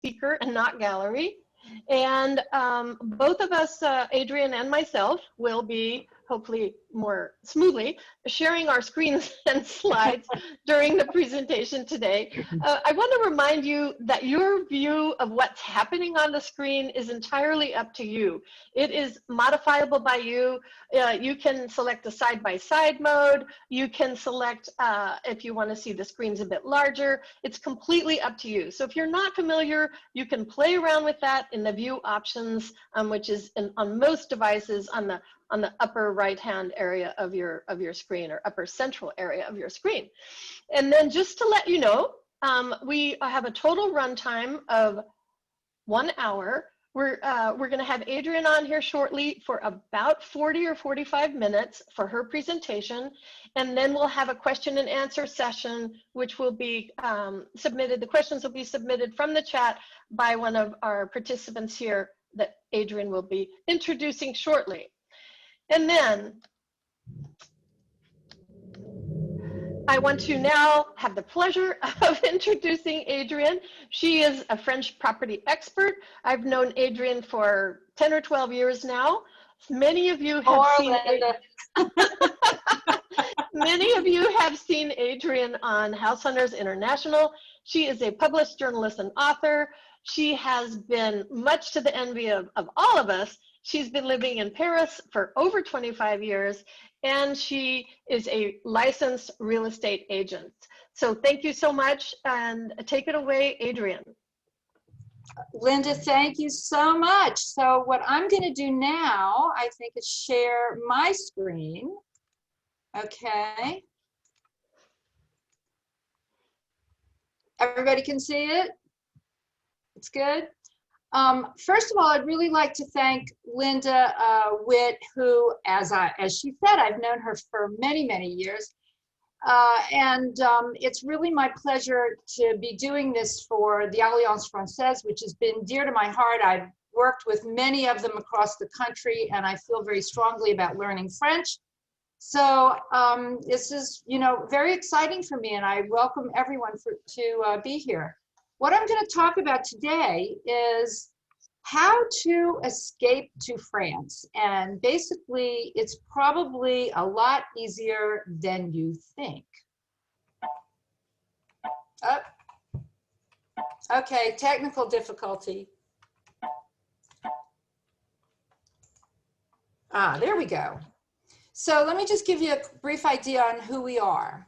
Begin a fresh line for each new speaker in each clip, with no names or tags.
speaker and not gallery. And both of us, Adrian and myself, will be hopefully more smoothly sharing our screens and slides during the presentation today. I want to remind you that your view of what's happening on the screen is entirely up to you. It is modifiable by you. You can select a side-by-side mode. You can select if you want to see the screens a bit larger. It's completely up to you. So if you're not familiar, you can play around with that in the view options, which is on most devices on the upper right-hand area of your screen, or upper central area of your screen. And then just to let you know, we have a total runtime of 1 hour. We're going to have Adrian on here shortly for about 40 or 45 minutes for her presentation, and then we'll have a question and answer session, which will be submitted. The questions will be submitted from the chat by one of our participants here that Adrian will be introducing shortly. And then I want to now have the pleasure of introducing Adrian. She is a French property expert. I've known Adrian for 10 or 12 years now. Many of you have seen many of you have seen Adrian on House Hunters International. She is a published journalist and author. She has been much to the envy of all of us. She's been living in Paris for over 25 years, and she is a licensed real estate agent. So thank you so much, and take it away, Adrian.
Linda, thank you so much. So what I'm going to do now, I think, is share my screen. Okay. Everybody can see it? It's good. First of all, I'd really like to thank Linda Witt, who, as she said, I've known her for many, many years. It's really my pleasure to be doing this for the Alliance Française, which has been dear to my heart. I've worked with many of them across the country, and I feel very strongly about learning French. So this is, very exciting for me, and I welcome everyone to be here. What I'm going to talk about today is how to escape to France. And basically, it's probably a lot easier than you think. Oh. Okay, technical difficulty. There we go. So let me just give you a brief idea on who we are.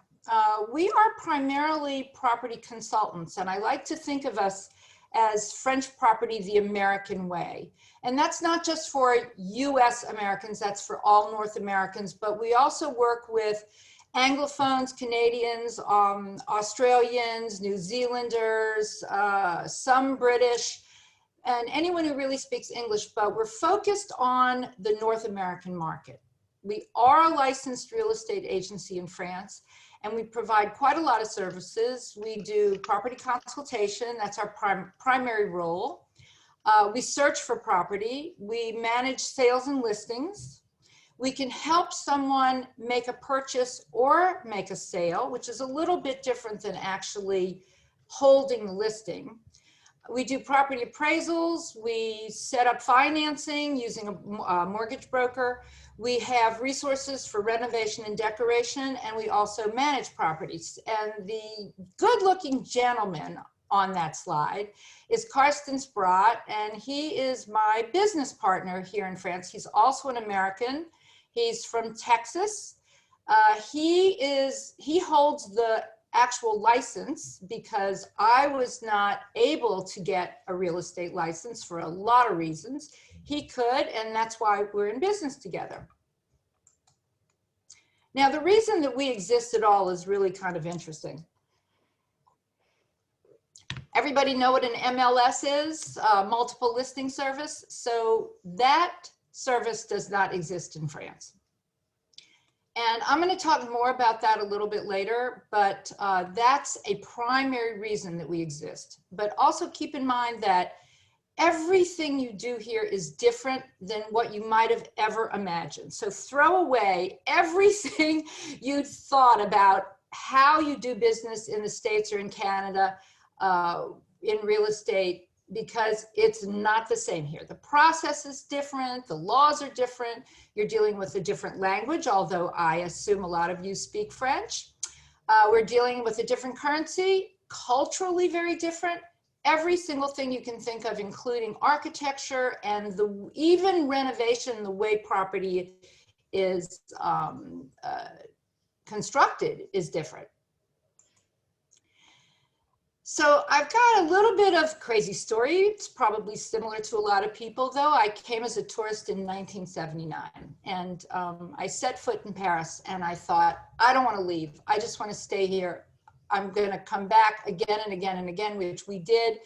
We are primarily property consultants, and I like to think of us as French property the American way. And that's not just for US Americans, that's for all North Americans, but we also work with Anglophones, Canadians, Australians, New Zealanders, some British, and anyone who really speaks English, but we're focused on the North American market. We are a licensed real estate agency in France, and we provide quite a lot of services. We do property consultation, that's our primary role. We search for property. We manage sales and listings. We can help someone make a purchase or make a sale, which is a little bit different than actually holding the listing. We do property appraisals. We set up financing using a mortgage broker. We have resources for renovation and decoration, and we also manage properties. And the good-looking gentleman on that slide is Karsten Spratt, and he is my business partner here in France. He's also an American. He's from Texas. He holds the actual license because I was not able to get a real estate license for a lot of reasons. He could, and that's why we're in business together. Now, the reason that we exist at all is really kind of interesting. Everybody know what an MLS is, multiple listing service? So that service does not exist in France. And I'm going to talk more about that a little bit later, but that's a primary reason that we exist. But also keep in mind that everything you do here is different than what you might have ever imagined. So throw away everything you'd thought about how you do business in the States or in Canada in real estate. because it's not the same here. The process is different, the laws are different, you're dealing with a different language, although I assume a lot of you speak French. We're dealing with a different currency, culturally very different. Every single thing you can think of, including architecture and even renovation, the way property is constructed is different. So I've got a little bit of crazy story. It's probably similar to a lot of people, though. I came as a tourist in 1979, and I set foot in Paris, and I thought, I don't want to leave. I just want to stay here. I'm going to come back again and again and again, which we did.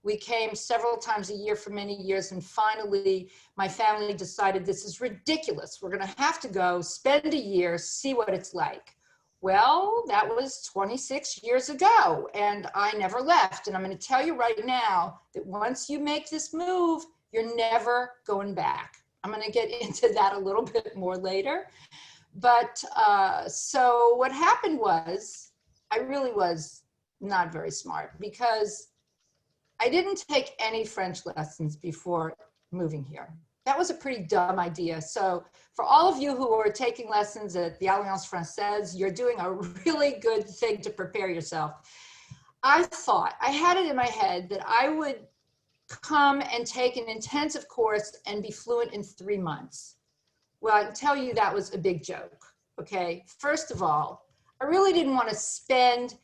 We came several times a year for many years, and finally, my family decided this is ridiculous. We're going to have to go spend a year, see what it's like. Well, that was 26 years ago, and I never left. And I'm going to tell you right now that once you make this move, you're never going back. I'm going to get into that a little bit more later. But so what happened was, I really was not very smart because I didn't take any French lessons before moving here. That was a pretty dumb idea. So for all of you who are taking lessons at the Alliance Française, you're doing a really good thing to prepare yourself. I thought, I had it in my head that I would come and take an intensive course and be fluent in 3 months. Well, I can tell you that was a big joke, okay? First of all, I really didn't want to spend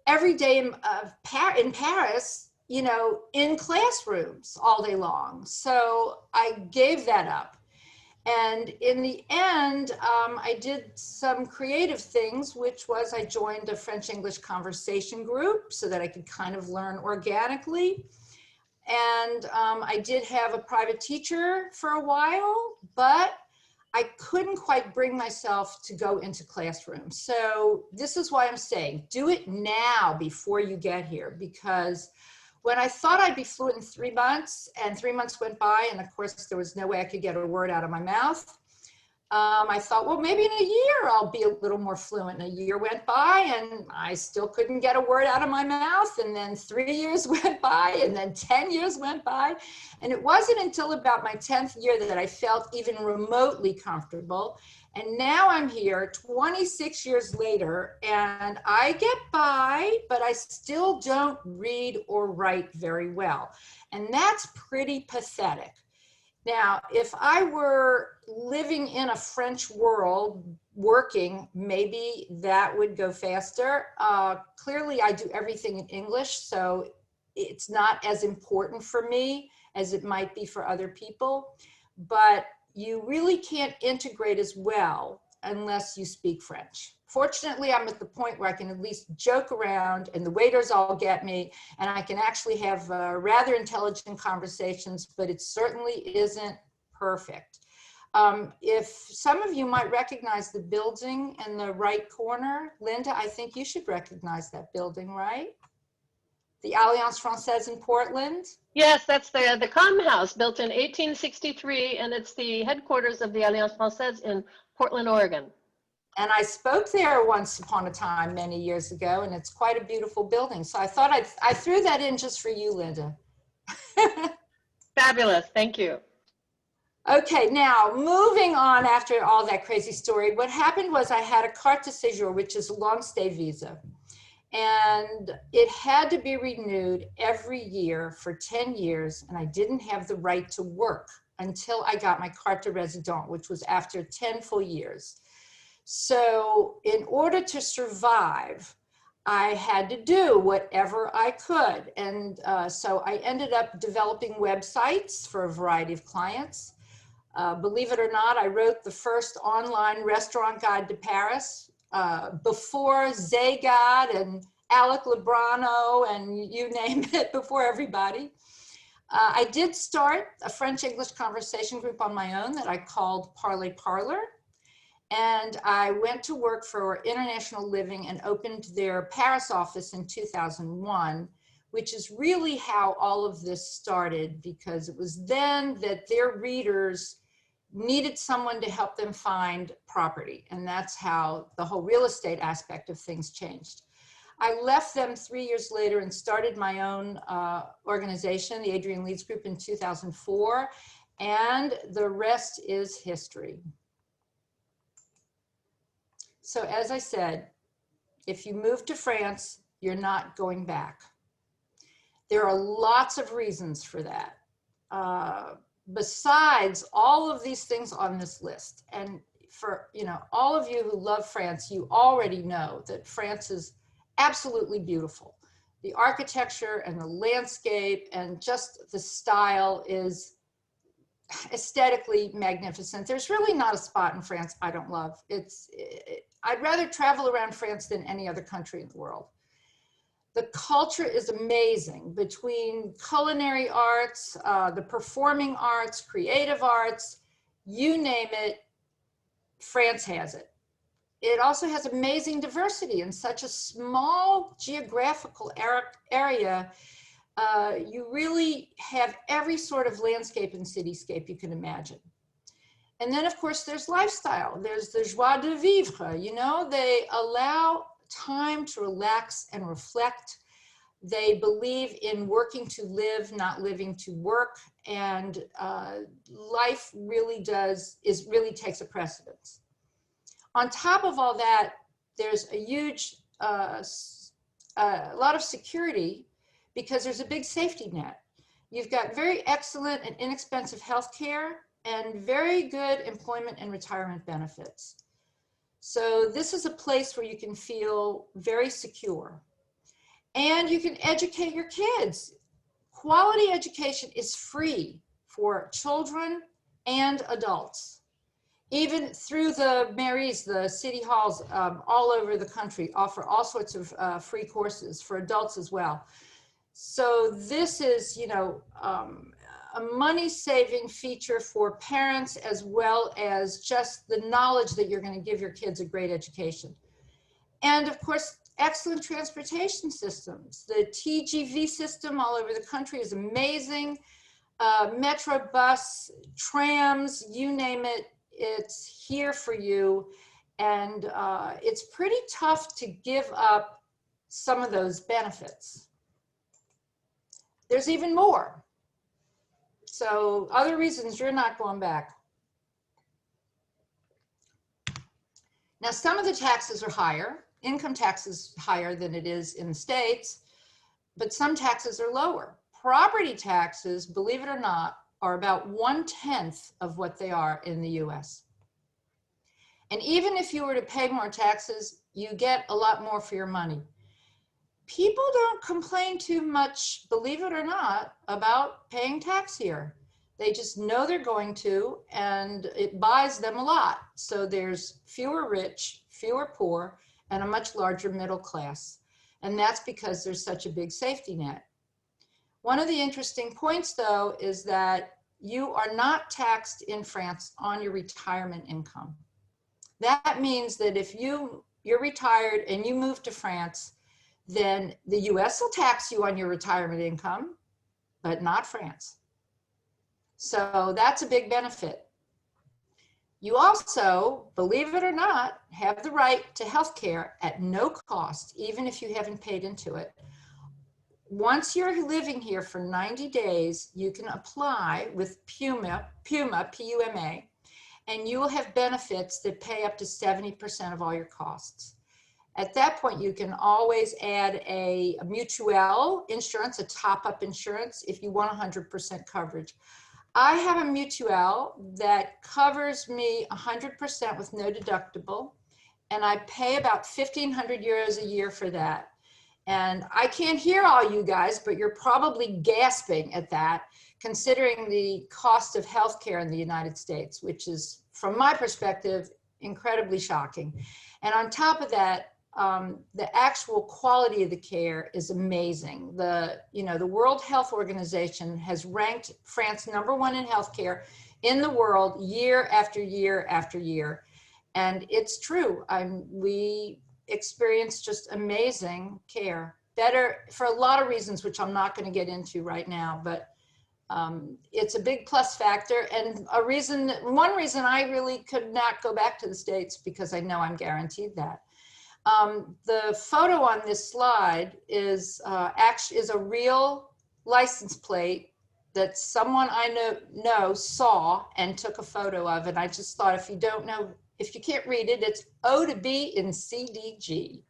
every day in Paris, you know, in classrooms all day long. So I gave that up. And in the end, I did some creative things, which was I joined a French-English conversation group so that I could kind of learn organically. And I did have a private teacher for a while, but I couldn't quite bring myself to go into classrooms. So this is why I'm saying, do it now before you get here, because when I thought I'd be fluent in 3 months, and 3 months went by, and of course there was no way I could get a word out of my mouth, I thought, well, maybe in a year I'll be a little more fluent. And a year went by, and I still couldn't get a word out of my mouth. And then 3 years went by, and then 10 years went by. And it wasn't until about my 10th year that I felt even remotely comfortable. And now I'm here 26 years later, and I get by, but I still don't read or write very well. And that's pretty pathetic. Now, if I were living in a French world, working, maybe that would go faster. Clearly, I do everything in English, so it's not as important for me as it might be for other people. But you really can't integrate as well unless you speak French. Fortunately, I'm at the point where I can at least joke around and the waiters all get me, and I can actually have rather intelligent conversations, but it certainly isn't perfect. If some of you might recognize the building in the right corner, Linda, I think you should recognize that building, right? The Alliance Française in Portland.
Yes, that's the Com House, built in 1863, and it's the headquarters of the Alliance Française in Portland, Oregon.
And I spoke there once upon a time many years ago, and it's quite a beautiful building. So I thought I threw that in just for you, Linda.
Fabulous, thank you.
Okay, now moving on after all that crazy story, what happened was I had a carte de séjour, which is a long stay visa. And it had to be renewed every year for 10 years, and I didn't have the right to work until I got my carte de résident, which was after 10 full years. So in order to survive, I had to do whatever I could. And so I ended up developing websites for a variety of clients. Believe it or not, I wrote the first online restaurant guide to Paris before Zagat and Alec Lebrano and you name it, before everybody. I did start a French-English conversation group on my own that I called Parler Parlor. And I went to work for International Living and opened their Paris office in 2001, which is really how all of this started, because it was then that their readers needed someone to help them find property. And that's how the whole real estate aspect of things changed. I left them 3 years later and started my own organization, the Adrian Leeds Group, in 2004, and the rest is history. So as I said, if you move to France, you're not going back. There are lots of reasons for that. Besides all of these things on this list, and for all of you who love France, you already know that France is absolutely beautiful. The architecture and the landscape and just the style is aesthetically magnificent. There's really not a spot in France I don't love. I'd rather travel around France than any other country in the world. The culture is amazing, between culinary arts, the performing arts, creative arts, you name it, France has it. It also has amazing diversity in such a small geographical area. You really have every sort of landscape and cityscape you can imagine. And then of course there's lifestyle. There's the joie de vivre, they allow time to relax and reflect. They believe in working to live, not living to work. And life really takes a precedence. On top of all that, there's a huge, a lot of security, because there's a big safety net. You've got very excellent and inexpensive health care and very good employment and retirement benefits. So this is a place where you can feel very secure. And you can educate your kids. Quality education is free for children and adults. Even through the mairies, the city halls all over the country offer all sorts of free courses for adults as well. So this is, a money-saving feature for parents, as well as just the knowledge that you're going to give your kids a great education. And of course, excellent transportation systems. The TGV system all over the country is amazing. Metro, bus, trams, you name it, it's here for you. And it's pretty tough to give up some of those benefits. There's even more. So other reasons you're not going back. Now, some of the taxes are higher. Income tax is higher than it is in the States, but some taxes are lower. Property taxes, believe it or not, are about 1/10 of what they are in the US. And even if you were to pay more taxes, you get a lot more for your money. People don't complain too much, believe it or not, about paying tax here. They just know they're going to, and it buys them a lot. So there's fewer rich, fewer poor, and a much larger middle class. And that's because there's such a big safety net. One of the interesting points, though, is that you are not taxed in France on your retirement income. That means that if you're retired and you move to France, then the US will tax you on your retirement income, but not France. So that's a big benefit. You also, believe it or not, have the right to health care at no cost, even if you haven't paid into it. Once you're living here for 90 days, you can apply with PUMA, P-U-M-A, and you will have benefits that pay up to 70% of all your costs. At that point, you can always add a mutuelle insurance, a top-up insurance, if you want 100% coverage. I have a mutuelle that covers me 100% with no deductible, and I pay about 1,500 euros a year for that. And I can't hear all you guys, but you're probably gasping at that, considering the cost of healthcare in the United States, which is, from my perspective, incredibly shocking. And on top of that, the actual quality of the care is amazing. The World Health Organization has ranked France #1 in healthcare in the world year after year after year. And it's true. We experience just amazing care, better for a lot of reasons, which I'm not going to get into right now, but it's a big plus factor, and one reason I really could not go back to the States, because I know I'm guaranteed that. The photo on this slide is actually is a real license plate that someone I know saw and took a photo of. And I just thought, if you don't know, if you can't read it, it's O to B in CDG,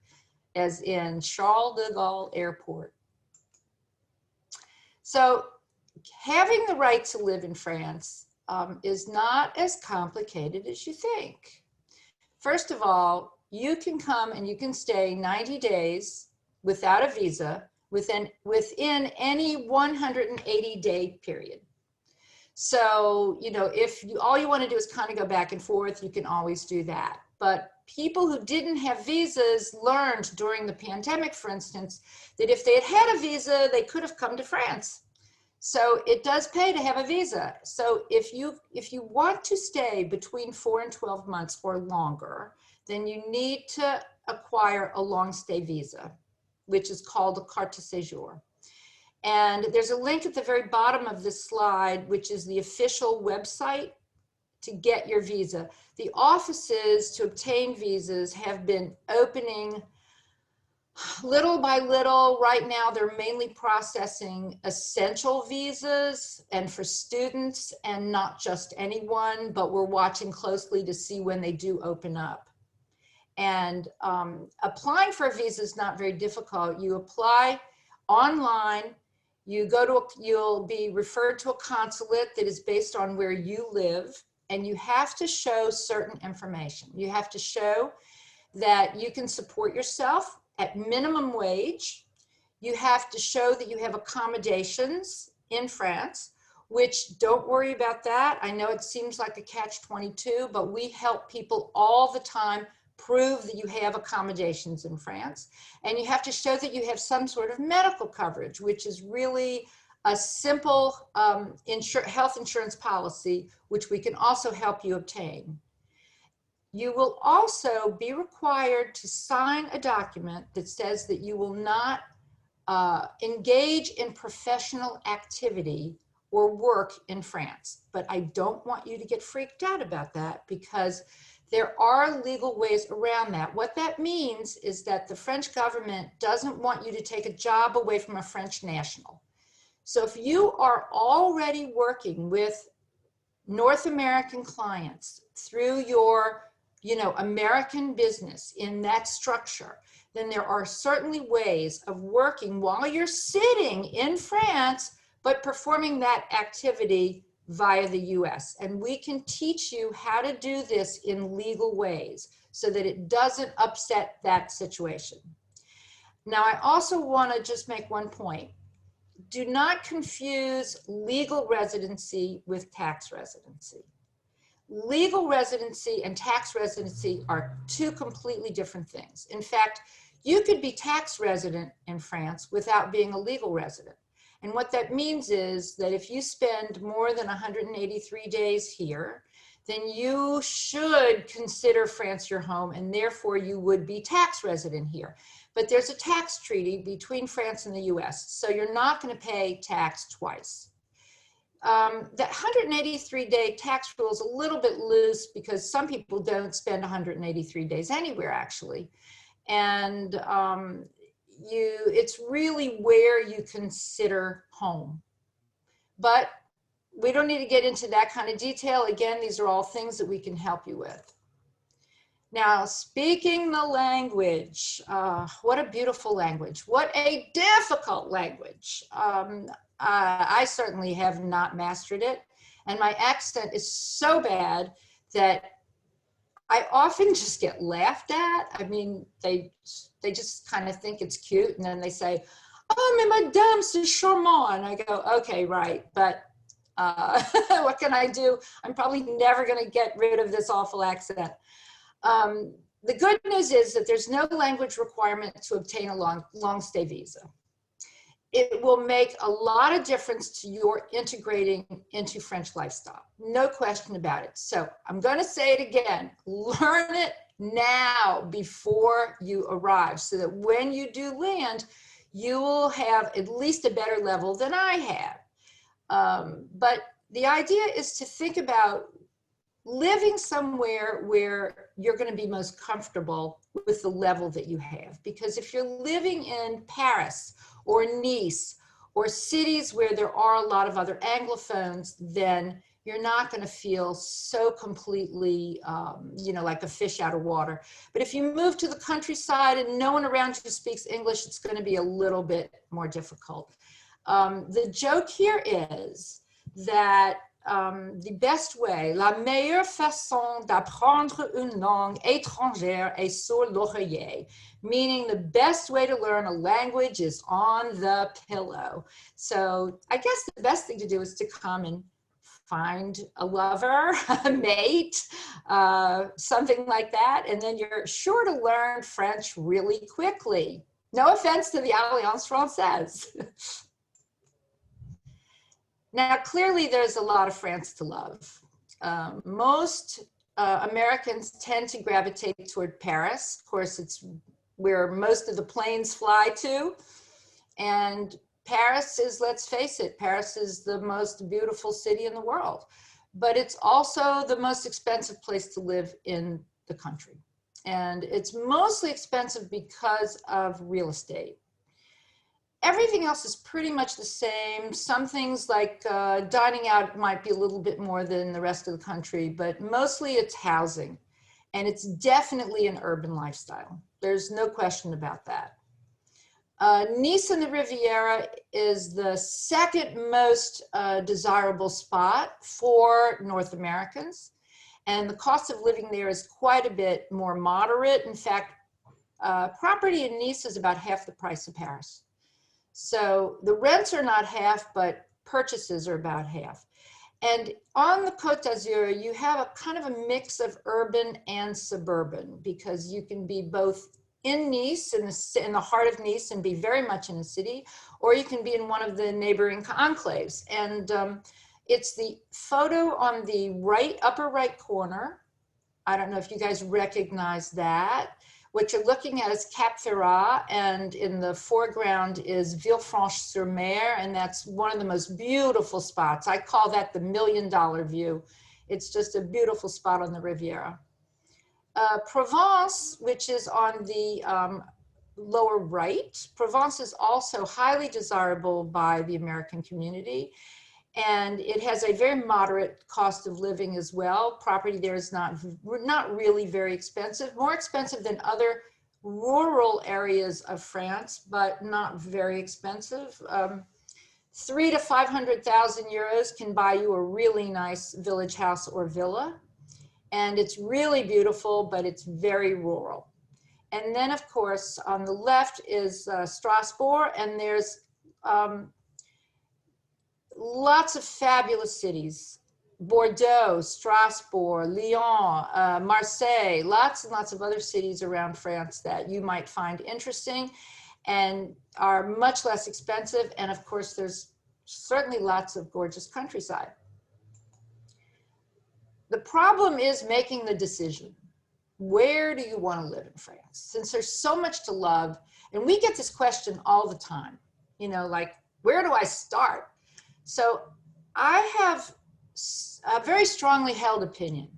as in Charles de Gaulle Airport. So having the right to live in France is not as complicated as you think. First of all, you can come and you can stay 90 days without a visa within any 180-day period. So, you know, if you, all you want to do is kind of go back and forth, you can always do that. But people who didn't have visas learned during the pandemic, for instance, that if they had had a visa, they could have come to France. So it does pay to have a visa. So if you want to stay between 4 and 12 months or longer, then you need to acquire a long stay visa, which is called a carte de séjour. And there's a link at the very bottom of this slide, which is the official website to get your visa. The offices to obtain visas have been opening little by little. Right now, they're mainly processing essential visas and for students and not just anyone, but we're watching closely to see when they do open up. And applying for a visa is not very difficult. You apply online, you go to, you'll be referred to a consulate that is based on where you live, and you have to show certain information. You have to show that you can support yourself at minimum wage. You have to show that you have accommodations in France, which, don't worry about that. I know it seems like a catch-22, but we help people all the time prove that you have accommodations in France. And you have to show that you have some sort of medical coverage, which is really a simple health insurance policy, which we can also help you obtain. You will also be required to sign a document that says that you will not engage in professional activity or work in France. But I don't want you to get freaked out about that, because there are legal ways around that. What that means is that the French government doesn't want you to take a job away from a French national. So if you are already working with North American clients through your, you know, American business in that structure, then there are certainly ways of working while you're sitting in France, but performing that activity via the US. And we can teach you how to do this in legal ways so that it doesn't upset that situation. Now, I also want to just make one point. Do not confuse legal residency with tax residency. Legal residency and tax residency are two completely different things. In fact, you could be tax resident in France without being a legal resident. And what that means is that if you spend more than 183 days here, then you should consider France your home, and therefore you would be tax resident here. But there's a tax treaty between France and the US, so you're not going to pay tax twice. That 183-day tax rule is a little bit loose because some people don't spend 183 days anywhere, actually. And it's really where you consider home. But we don't need to get into that kind of detail. Again, these are all things that we can help you with. Now, speaking the language, what a beautiful language. What a difficult language. I certainly have not mastered it. And my accent is so bad that I often just get laughed at. I mean, they just kind of think it's cute, and then they say, "Oh, mais madame, c'est charmant." And I go, "Okay, right, but what can I do? I'm probably never going to get rid of this awful accent." The good news is that there's no language requirement to obtain a long stay visa. It will make a lot of difference to your integrating into French lifestyle. No question about it. So I'm going to say it again. Learn it now before you arrive, so that when you do land, you will have at least a better level than I have. But the idea is to think about living somewhere where you're going to be most comfortable with the level that you have. Because if you're living in Paris or Nice or cities where there are a lot of other Anglophones, then you're not going to feel so completely, you know, like a fish out of water. But if you move to the countryside and no one around you speaks English, it's going to be a little bit more difficult. The joke here is that the best way, la meilleure façon d'apprendre une langue étrangère est sur l'oreiller, meaning the best way to learn a language is on the pillow. So I guess the best thing to do is to come and find a lover, a mate, something like that, and then you're sure to learn French really quickly. No offense to the Alliance Française. Now, clearly there's a lot of France to love. Most Americans tend to gravitate toward Paris. Of course, it's where most of the planes fly to. And Paris is, let's face it, Paris is the most beautiful city in the world. But it's also the most expensive place to live in the country. And it's mostly expensive because of real estate. Everything else is pretty much the same. Some things like dining out might be a little bit more than the rest of the country, but mostly it's housing. And it's definitely an urban lifestyle. There's no question about that. Nice and the Riviera is the second most desirable spot for North Americans. And the cost of living there is quite a bit more moderate. In fact, property in Nice is about half the price of Paris. So the rents are not half, but purchases are about half. And on the Côte d'Azur, you have a kind of a mix of urban and suburban, because you can be both in Nice, in the heart of Nice, and be very much in the city, or you can be in one of the neighboring enclaves. And it's the photo on the upper right corner. I don't know if you guys recognize that. What you're looking at is Cap Ferrat, and in the foreground is Villefranche-sur-Mer, and that's one of the most beautiful spots. I call that the $1 million view. It's just a beautiful spot on the Riviera. Provence, which is on the lower right, Provence is also highly desirable by the American community. And it has a very moderate cost of living as well. Property there is not really very expensive, more expensive than other rural areas of France, but not very expensive. 300,000 to 500,000 euros can buy you a really nice village house or villa. And it's really beautiful, but it's very rural. And then, of course, on the left is Strasbourg, and there's lots of fabulous cities: Bordeaux, Strasbourg, Lyon, Marseille, lots and lots of other cities around France that you might find interesting and are much less expensive. And of course, there's certainly lots of gorgeous countryside. The problem is making the decision. Where do you want to live in France? Since there's so much to love, and we get this question all the time, you know, like, where do I start? So I have a very strongly held opinion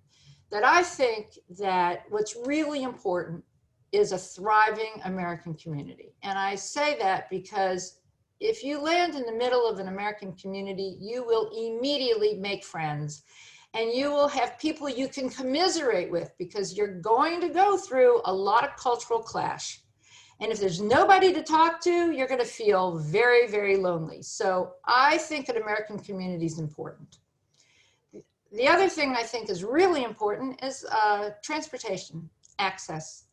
that I think that what's really important is a thriving American community. And I say that because if you land in the middle of an American community, you will immediately make friends, and you will have people you can commiserate with, because you're going to go through a lot of cultural clash. And if there's nobody to talk to, you're going to feel very, very lonely. So I think an American community is important. The other thing I think is really important is transportation, access.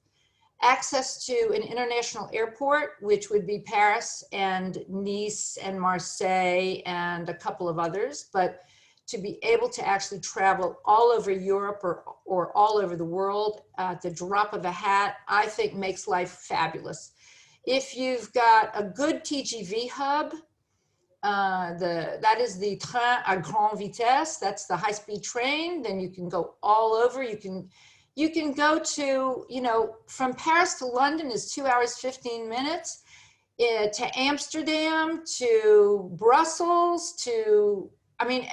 Access to an international airport, which would be Paris and Nice and Marseille and a couple of others, but to be able to actually travel all over Europe or all over the world at the drop of a hat, I think makes life fabulous. If you've got a good TGV hub, that is the train à grande vitesse, that's the high-speed train, then you can go all over. You can go to, you know, from Paris to London is 2 hours, 15 minutes, to Amsterdam, to Brussels, to I mean,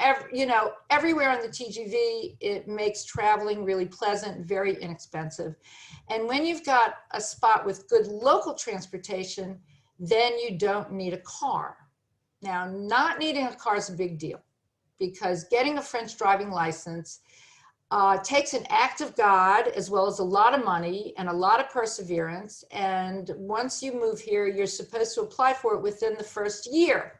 everywhere on the TGV, it makes traveling really pleasant, very inexpensive. And when you've got a spot with good local transportation, then you don't need a car. Now, not needing a car is a big deal because getting a French driving license takes an act of God as well as a lot of money and a lot of perseverance. And once you move here, you're supposed to apply for it within the first year.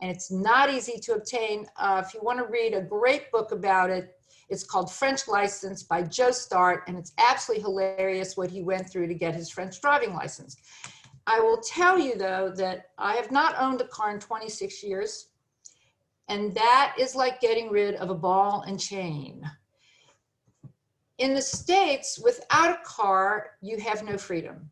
And it's not easy to obtain. If you want to read a great book about it, it's called French License by Joe Start, and it's absolutely hilarious what he went through to get his French driving license. I will tell you, though, that I have not owned a car in 26 years, and that is like getting rid of a ball and chain. In the States, without a car, you have no freedom.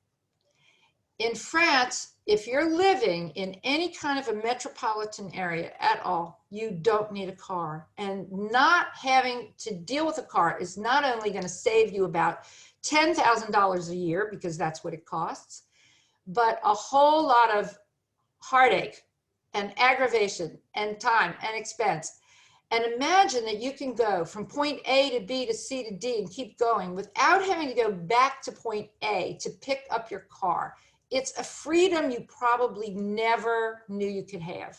In France, if you're living in any kind of a metropolitan area at all, you don't need a car. And not having to deal with a car is not only going to save you about $10,000 a year, because that's what it costs, but a whole lot of heartache and aggravation and time and expense. And imagine that you can go from point A to B to C to D and keep going without having to go back to point A to pick up your car. It's a freedom you probably never knew you could have.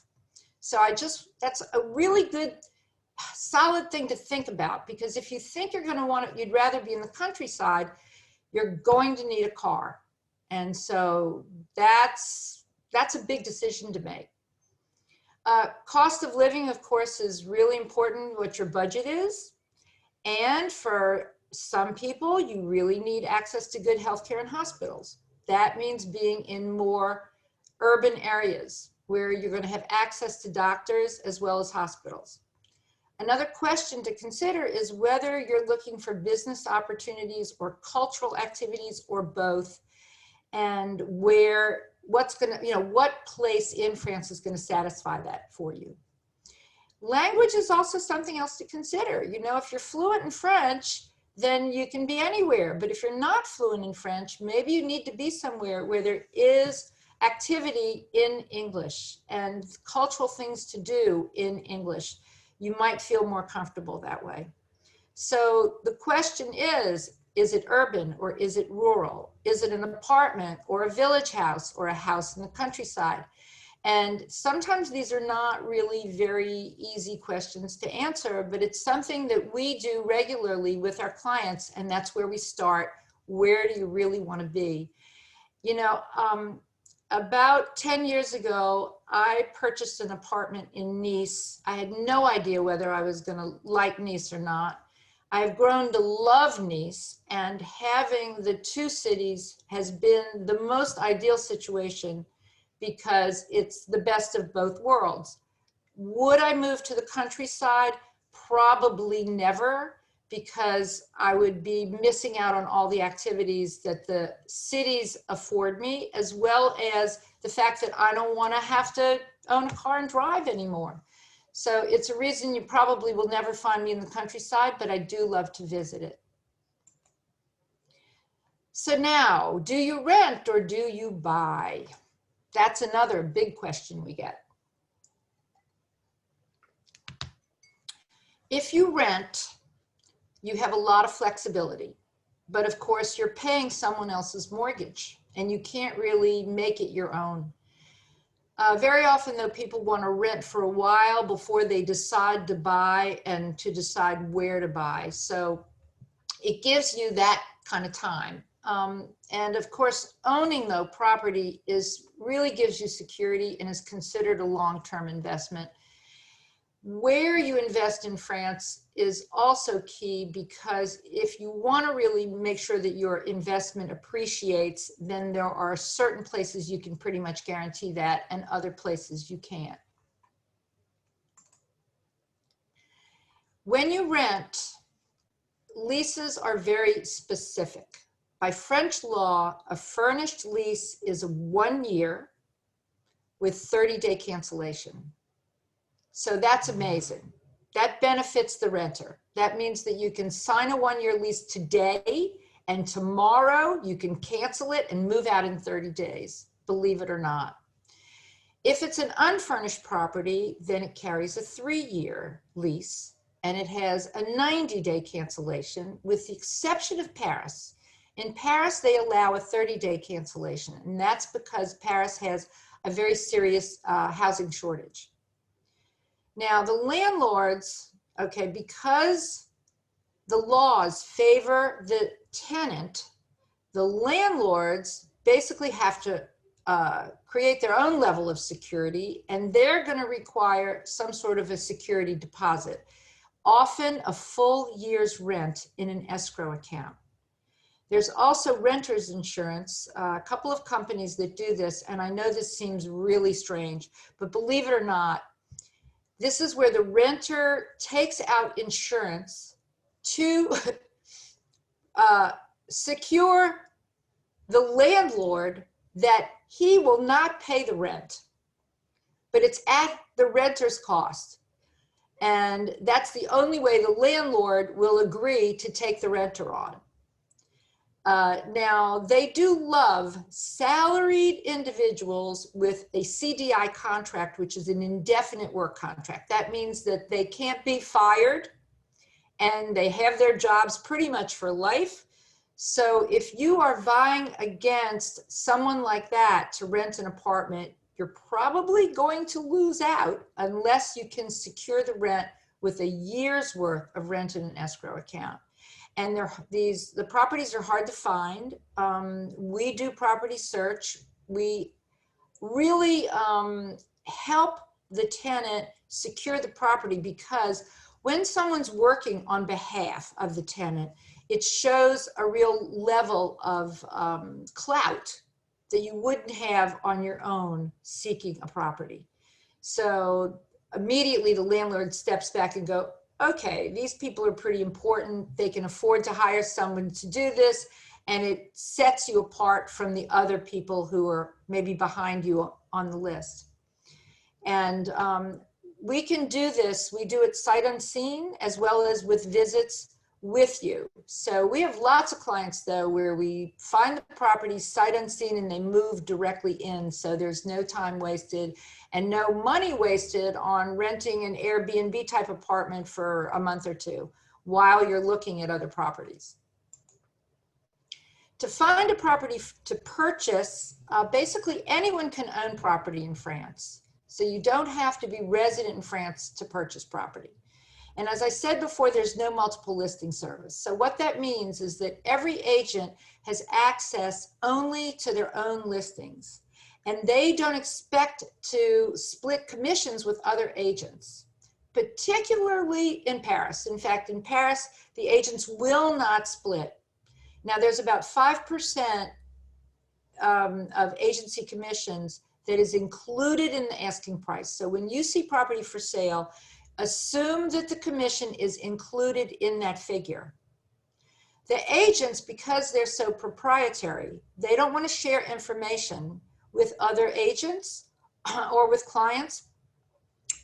So that's a really good, solid thing to think about, because if you think you're going to you'd rather be in the countryside, you're going to need a car. And so that's a big decision to make. Cost of living, of course, is really important, what your budget is. And for some people, you really need access to good healthcare and hospitals. That means being in more urban areas where you're going to have access to doctors as well as hospitals. Another question to consider is whether you're looking for business opportunities or cultural activities or both, and what place in France is going to satisfy that for you. Language is also something else to consider. If you're fluent in French, then you can be anywhere. But if you're not fluent in French, maybe you need to be somewhere where there is activity in English and cultural things to do in English. You might feel more comfortable that way. So the question is it urban or is it rural? Is it an apartment or a village house or a house in the countryside? And sometimes these are not really very easy questions to answer, but it's something that we do regularly with our clients, and that's where we start. Where do you really want to be? About 10 years ago, I purchased an apartment in Nice. I had no idea whether I was going to like Nice or not. I've grown to love Nice, and having the two cities has been the most ideal situation because it's the best of both worlds. Would I move to the countryside? Probably never, because I would be missing out on all the activities that the cities afford me, as well as the fact that I don't want to have to own a car and drive anymore. So it's a reason you probably will never find me in the countryside, but I do love to visit it. So now, do you rent or do you buy? That's another big question we get. If you rent, you have a lot of flexibility, but of course you're paying someone else's mortgage and you can't really make it your own. Very often though, people want to rent for a while before they decide to buy and to decide where to buy. So it gives you that kind of time. And of course, owning though property really gives you security and is considered a long-term investment. Where you invest in France is also key, because if you want to really make sure that your investment appreciates, then there are certain places you can pretty much guarantee that, and other places you can't. When you rent, leases are very specific. By French law, a furnished lease is 1 year with 30-day cancellation. So that's amazing. That benefits the renter. That means that you can sign a 1-year lease today, and tomorrow you can cancel it and move out in 30 days, believe it or not. If it's an unfurnished property, then it carries a 3-year lease and it has a 90-day cancellation, with the exception of Paris. In Paris, they allow a 30-day cancellation, and that's because Paris has a very serious housing shortage. Now, the landlords, okay, because the laws favor the tenant, the landlords basically have to create their own level of security, and they're going to require some sort of a security deposit, often a full year's rent in an escrow account. There's also renter's insurance, a couple of companies that do this, and I know this seems really strange, but believe it or not, this is where the renter takes out insurance to secure the landlord that he will not pay the rent, but it's at the renter's cost. And that's the only way the landlord will agree to take the renter on. Now, they do love salaried individuals with a CDI contract, which is an indefinite work contract. That means that they can't be fired and they have their jobs pretty much for life. So if you are vying against someone like that to rent an apartment, you're probably going to lose out unless you can secure the rent with a year's worth of rent in an escrow account. And the properties are hard to find. We do property search. We really help the tenant secure the property, because when someone's working on behalf of the tenant, it shows a real level of clout that you wouldn't have on your own seeking a property. So immediately the landlord steps back and go, okay, these people are pretty important. They can afford to hire someone to do this, and it sets you apart from the other people who are maybe behind you on the list. And we can do this. We do it sight unseen as well as with visits with you. So we have lots of clients though where we find the property sight unseen and they move directly in, so there's no time wasted and no money wasted on renting an Airbnb type apartment for a month or two while you're looking at other properties. To find a property to purchase, basically anyone can own property in France. So you don't have to be resident in France to purchase property. And as I said before, there's no multiple listing service. So what that means is that every agent has access only to their own listings, and they don't expect to split commissions with other agents, particularly in Paris. In fact, in Paris, the agents will not split. Now, there's about 5% of agency commissions that is included in the asking price. So when you see property for sale, assume that the commission is included in that figure. The agents, because they're so proprietary, they don't want to share information with other agents or with clients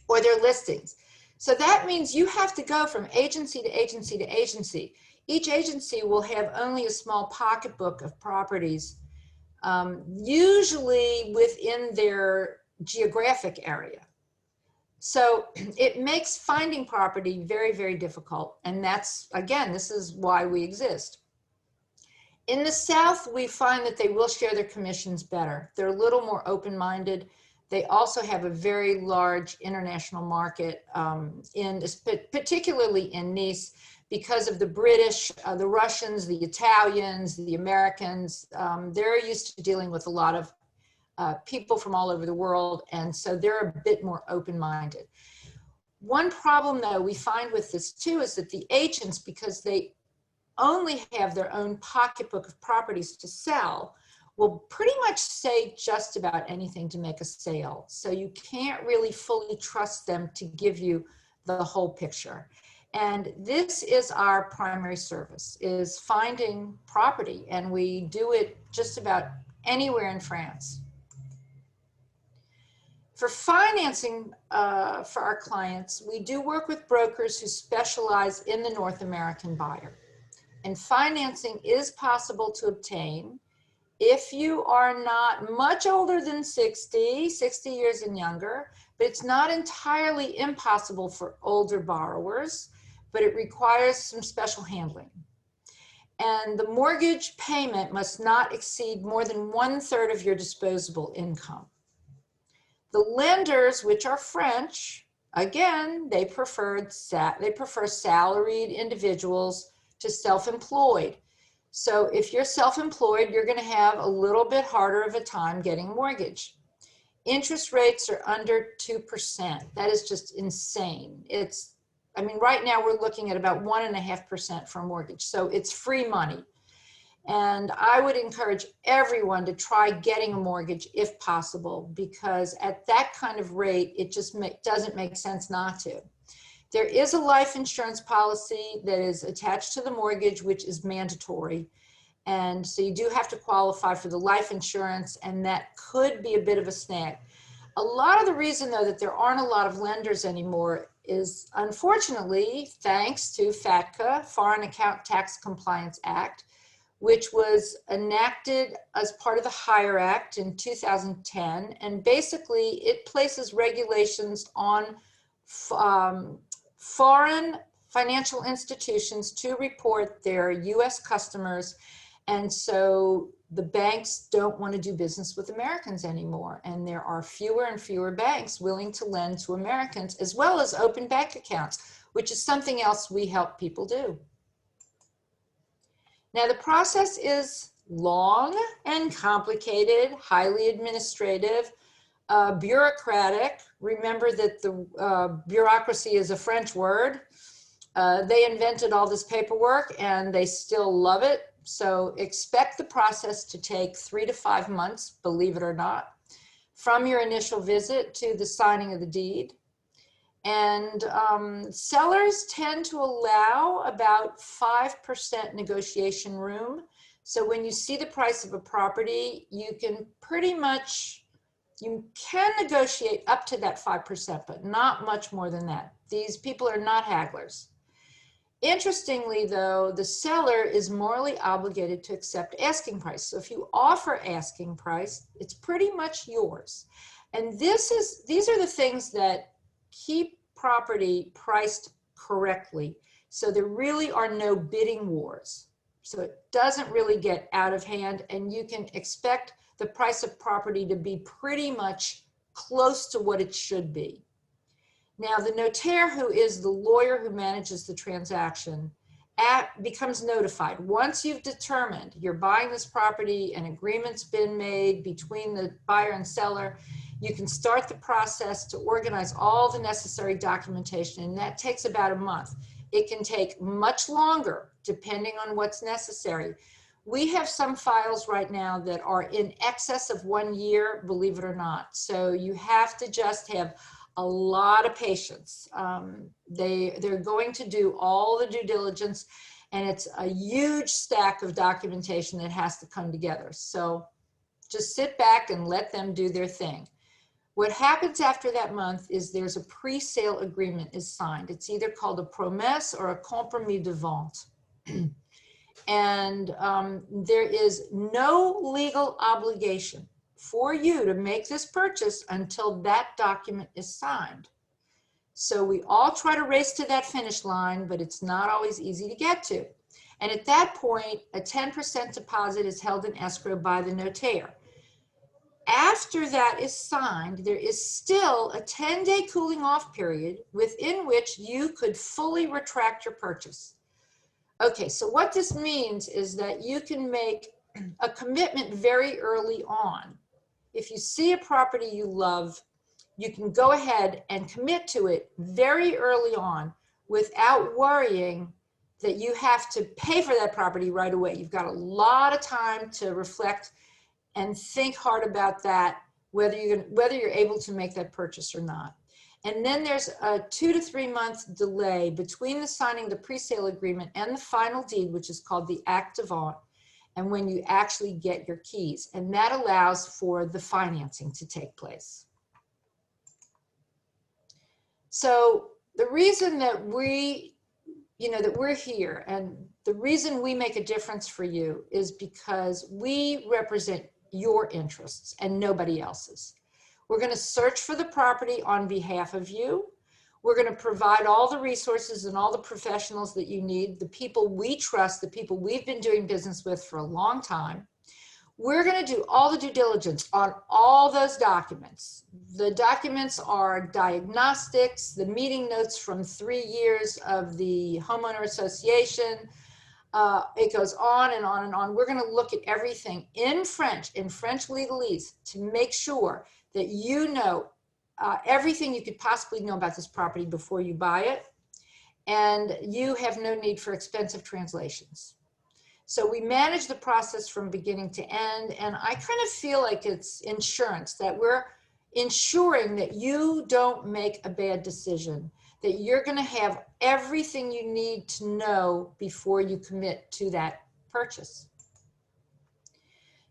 or their listings. So that means you have to go from agency to agency to agency. Each agency will have only a small pocketbook of properties, usually within their geographic area. So it makes finding property very, very difficult. And that's, again, this is why we exist. In the South, we find that they will share their commissions better. They're a little more open-minded. They also have a very large international market, particularly in Nice, because of the British, the Russians, the Italians, the Americans. They're used to dealing with a lot of people from all over the world, and so they're a bit more open-minded. One problem, though, we find with this too is that the agents, because they only have their own pocketbook of properties to sell, will pretty much say just about anything to make a sale. So you can't really fully trust them to give you the whole picture. And this is our primary service, is finding property, and we do it just about anywhere in France. For financing for our clients, we do work with brokers who specialize in the North American buyer. And financing is possible to obtain if you are not much older than 60 years and younger, but it's not entirely impossible for older borrowers, but it requires some special handling. And the mortgage payment must not exceed more than 1/3 of your disposable income. The lenders, which are French, again, they prefer salaried individuals to self-employed. So if you're self-employed, you're going to have a little bit harder of a time getting a mortgage. Interest rates are under 2%. That is just insane. I mean, right now we're looking at about 1.5% for a mortgage. So it's free money. And I would encourage everyone to try getting a mortgage if possible, because at that kind of rate, it just doesn't make sense not to. There is a life insurance policy that is attached to the mortgage, which is mandatory. And so you do have to qualify for the life insurance, and that could be a bit of a snag. A lot of the reason, though, that there aren't a lot of lenders anymore is, unfortunately, thanks to FATCA, Foreign Account Tax Compliance Act, which was enacted as part of the HIRE Act in 2010. And basically, it places regulations on foreign financial institutions to report their US customers. And so the banks don't want to do business with Americans anymore. And there are fewer and fewer banks willing to lend to Americans, as well as open bank accounts, which is something else we help people do. Now, the process is long and complicated, highly administrative, bureaucratic. Remember that the bureaucracy is a French word. They invented all this paperwork and they still love it. So expect the process to take 3 to 5 months, believe it or not, from your initial visit to the signing of the deed. And sellers tend to allow about 5% negotiation room. So when you see the price of a property, you can negotiate up to that 5%, but not much more than that. These people are not hagglers. Interestingly, though, the seller is morally obligated to accept asking price. So if you offer asking price, it's pretty much yours. And these are the things that keep property priced correctly. So there really are no bidding wars. So it doesn't really get out of hand, and you can expect the price of property to be pretty much close to what it should be. Now, the notaire, who is the lawyer who manages the transaction, becomes notified. Once you've determined you're buying this property, an agreement's been made between the buyer and seller, you can start the process to organize all the necessary documentation, and that takes about a month. It can take much longer, depending on what's necessary. We have some files right now that are in excess of 1 year, believe it or not. So you have to just have a lot of patience. They're going to do all the due diligence, and it's a huge stack of documentation that has to come together. So just sit back and let them do their thing. What happens after that month is there's a pre-sale agreement is signed. It's either called a promesse or a compromis de vente. And there is no legal obligation for you to make this purchase until that document is signed. So we all try to race to that finish line, but it's not always easy to get to. And at that point, a 10% deposit is held in escrow by the notaire. After that is signed, there is still a 10-day cooling off period within which you could fully retract your purchase. Okay, so what this means is that you can make a commitment very early on. If you see a property you love, you can go ahead and commit to it very early on without worrying that you have to pay for that property right away. You've got a lot of time to reflect and think hard about that, whether you're able to make that purchase or not. And then there's a 2 to 3 month delay between the signing of the pre-sale agreement and the final deed, which is called the acte de vente, and when you actually get your keys. And that allows for the financing to take place. So the reason that we're here, and the reason we make a difference for you is because we represent your interests and nobody else's. We're going to search for the property on behalf of you. We're going to provide all the resources and all the professionals that you need, the people we trust, the people we've been doing business with for a long time. We're going to do all the due diligence on all those documents. The documents are diagnostics, the meeting notes from 3 years of the homeowner association. It goes on and on and on. We're going to look at everything in French legalese to make sure that you know everything you could possibly know about this property before you buy it. And you have no need for expensive translations. So we manage the process from beginning to end. And I kind of feel like it's insurance, that we're ensuring that you don't make a bad decision, that you're going to have everything you need to know before you commit to that purchase.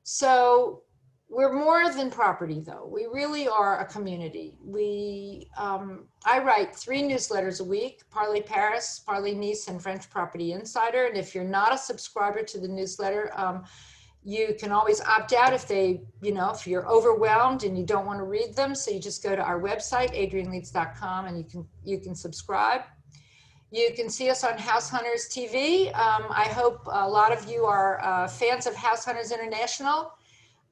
So we're more than property, though. We really are a community. I write 3 newsletters a week: Parlez Paris, Parlez Nice, and French Property Insider. And if you're not a subscriber to the newsletter, you can always opt out if if you're overwhelmed and you don't want to read them. So you just go to our website, adrianleeds.com, and you can subscribe. You can see us on House Hunters TV. I hope a lot of you are fans of House Hunters International.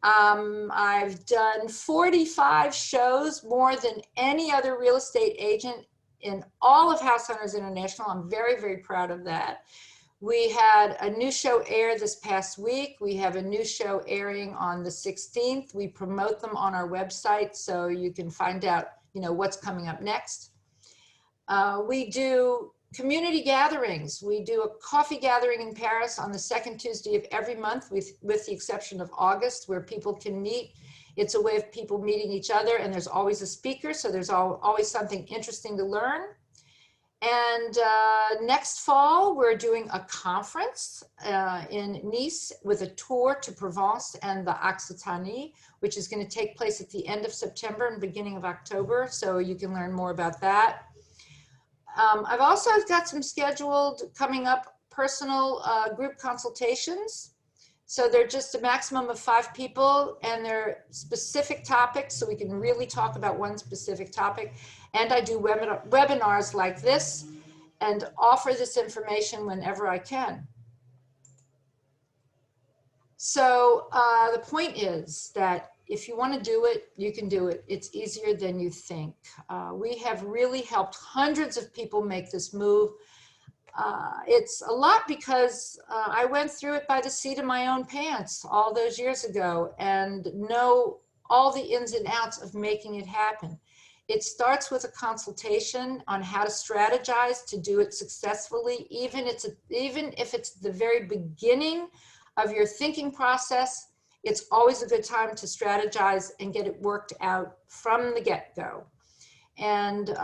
I've done 45 shows, more than any other real estate agent in all of House Hunters International. I'm very, very proud of that. We had a new show air this past week. We have a new show airing on the 16th. We promote them on our website so you can find out, what's coming up next. We do community gatherings. We do a coffee gathering in Paris on the 2nd Tuesday of every month, with the exception of August, where people can meet. It's a way of people meeting each other, and there's always a speaker, so there's always something interesting to learn. And next fall, we're doing a conference in Nice with a tour to Provence and the Occitanie, which is going to take place at the end of September and beginning of October, so you can learn more about that. I've also got some scheduled coming up personal group consultations. So they're just a maximum of 5 people, and they're specific topics, so we can really talk about one specific topic. And I do webinars like this and offer this information whenever I can. So the point is that if you want to do it, you can do it. It's easier than you think. We have really helped hundreds of people make this move. It's a lot because I went through it by the seat of my own pants all those years ago and know all the ins and outs of making it happen. It starts with a consultation on how to strategize to do it successfully, even if it's the very beginning of your thinking process. It's always a good time to strategize and get it worked out from the get-go. And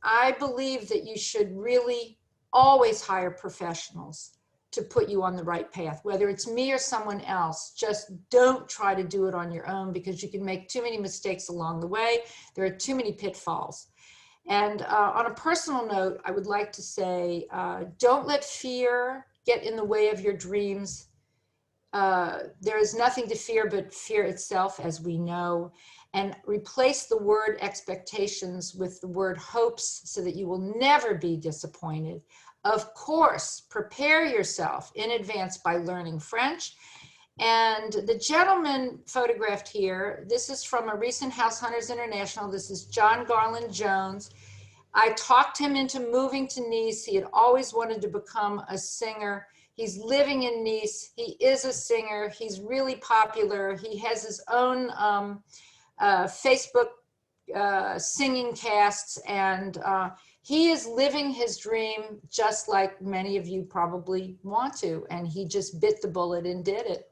I believe that you should really always hire professionals to put you on the right path, whether it's me or someone else. Just don't try to do it on your own, because you can make too many mistakes along the way. There are too many pitfalls. And on a personal note, I would like to say, don't let fear get in the way of your dreams. There is nothing to fear but fear itself, as we know, and replace the word expectations with the word hopes so that you will never be disappointed. Of course, prepare yourself in advance by learning French. And the gentleman photographed here, this is from a recent House Hunters International. This is John Garland Jones. I talked him into moving to Nice. He had always wanted to become a singer. He's living in Nice. He is a singer. He's really popular. He has his own Facebook singing casts, and he is living his dream just like many of you probably want to, and he just bit the bullet and did it.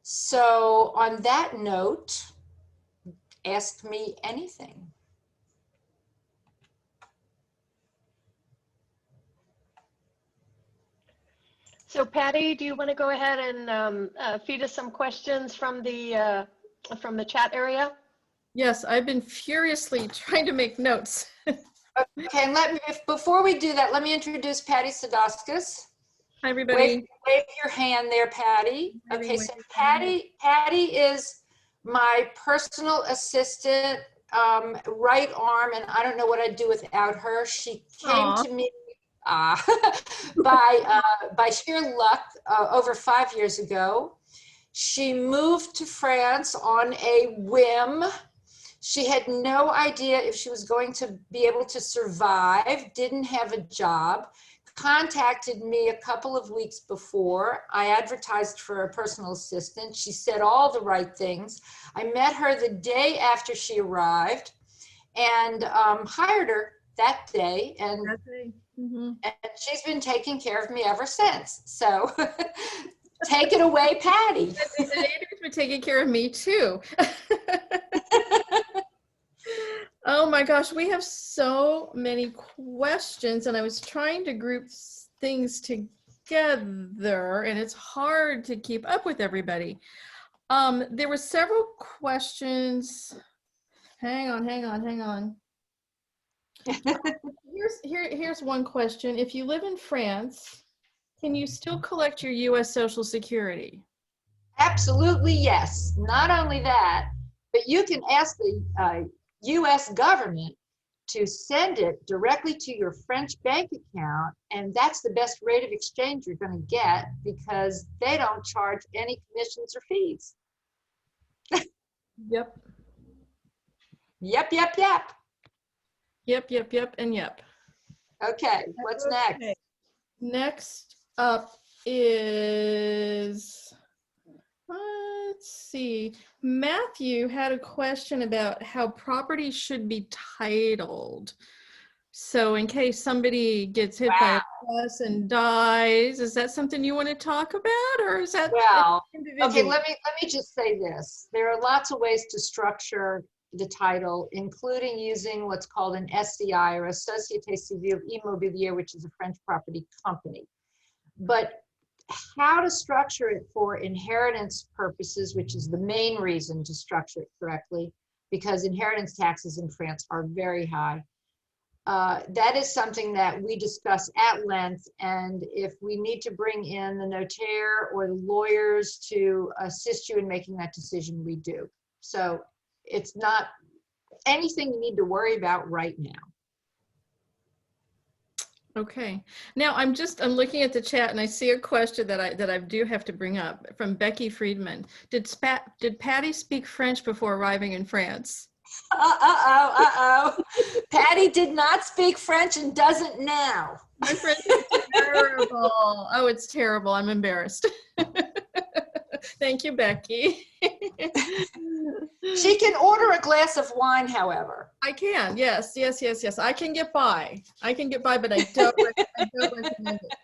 So on that note, ask me anything.
So Patty, do you want to go ahead and feed us some questions from the chat area?
Yes, I've been furiously trying to make notes.
Okay, and before we do that, let me introduce Patty Sadowskis.
Hi, everybody.
Wave your hand there, Patty. Okay, so
Waving.
Patty is my personal assistant, right arm, and I don't know what I'd do without her. She came
Aw.
to me by sheer luck over 5 years ago. She moved to France on a whim. She had no idea if she was going to be able to survive, didn't have a job, contacted me a couple of weeks before. I advertised for a personal assistant. She said all the right things. I met her the day after she arrived and hired her that day. And she's been taking care of me ever since. So take it away, Patty.
And Adrian's been taking care of me too. Oh my gosh, we have so many questions, and I was trying to group things together, and it's hard to keep up with everybody. There were several questions. Hang on. Here's one question. If you live in France, can you still collect your U.S. Social Security?
Absolutely, yes. Not only that, but you can ask the U.S. government to send it directly to your French bank account, and that's the best rate of exchange you're going to get because they don't charge any commissions or fees.
Yep.
Yep,
And yep.
Okay, what's next?
Next up is, let's see, Matthew had a question about how property should be titled. So in case somebody gets hit by a bus and dies, is that something you want to talk about, or is that
okay, let me just say this. There are lots of ways to structure the title, including using what's called an SCI, or a Société Civile Immobilière, which is a French property company. But how to structure it for inheritance purposes, which is the main reason to structure it correctly, because inheritance taxes in France are very high. That is something that we discuss at length, and if we need to bring in the notaire or the lawyers to assist you in making that decision, we do. So it's not anything you need to worry about right now.
Okay. Now I'm looking at the chat and I see a question that I do have to bring up from Becky Friedman. Did Patty speak French before arriving in France?
Patty did not speak French and doesn't now.
My French is terrible. Oh, it's terrible. I'm embarrassed. Thank you, Becky.
She can order a glass of wine, however.
I can, yes. I can get by, but I don't recommend it.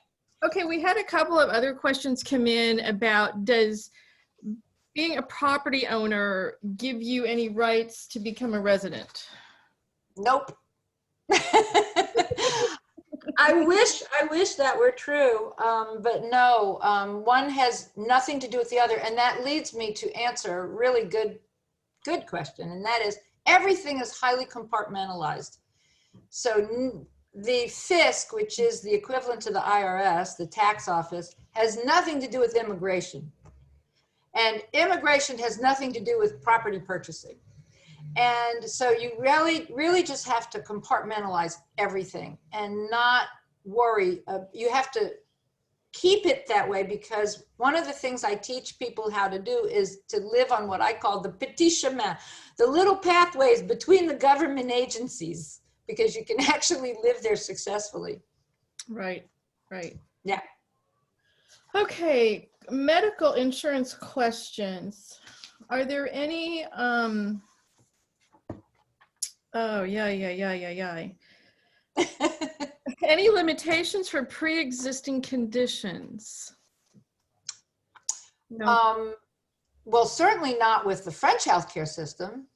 Okay, we had a couple of other questions come in about, does being a property owner give you any rights to become a resident?
Nope. I wish that were true, but no, one has nothing to do with the other. And that leads me to answer a really good question. And that is, everything is highly compartmentalized. So the FISC, which is the equivalent to the IRS, the tax office, has nothing to do with immigration. And immigration has nothing to do with property purchasing. And so you really just have to compartmentalize everything and not worry. You have to keep it that way, because one of the things I teach people how to do is to live on what I call the petit chemin, the little pathways between the government agencies, because you can actually live there successfully.
Right.
Yeah.
Okay, medical insurance questions. Are there any, oh, yeah. Any limitations for pre-existing conditions? No.
Well, certainly not with the French healthcare system.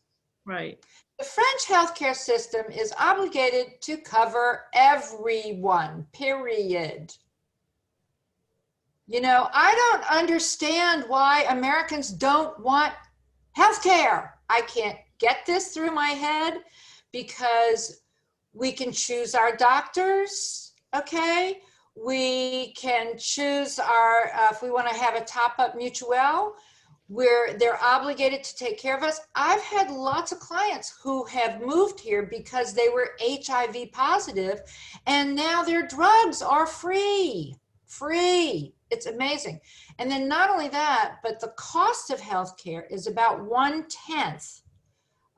Right.
The French healthcare system is obligated to cover everyone, period. You know, I don't understand why Americans don't want healthcare. I can't get this through my head, because we can choose our doctors, okay? We can choose our, if we want to have a top-up mutuelle, where they're obligated to take care of us. I've had lots of clients who have moved here because they were HIV positive, and now their drugs are free. It's amazing. And then not only that, but the cost of healthcare is about 1/10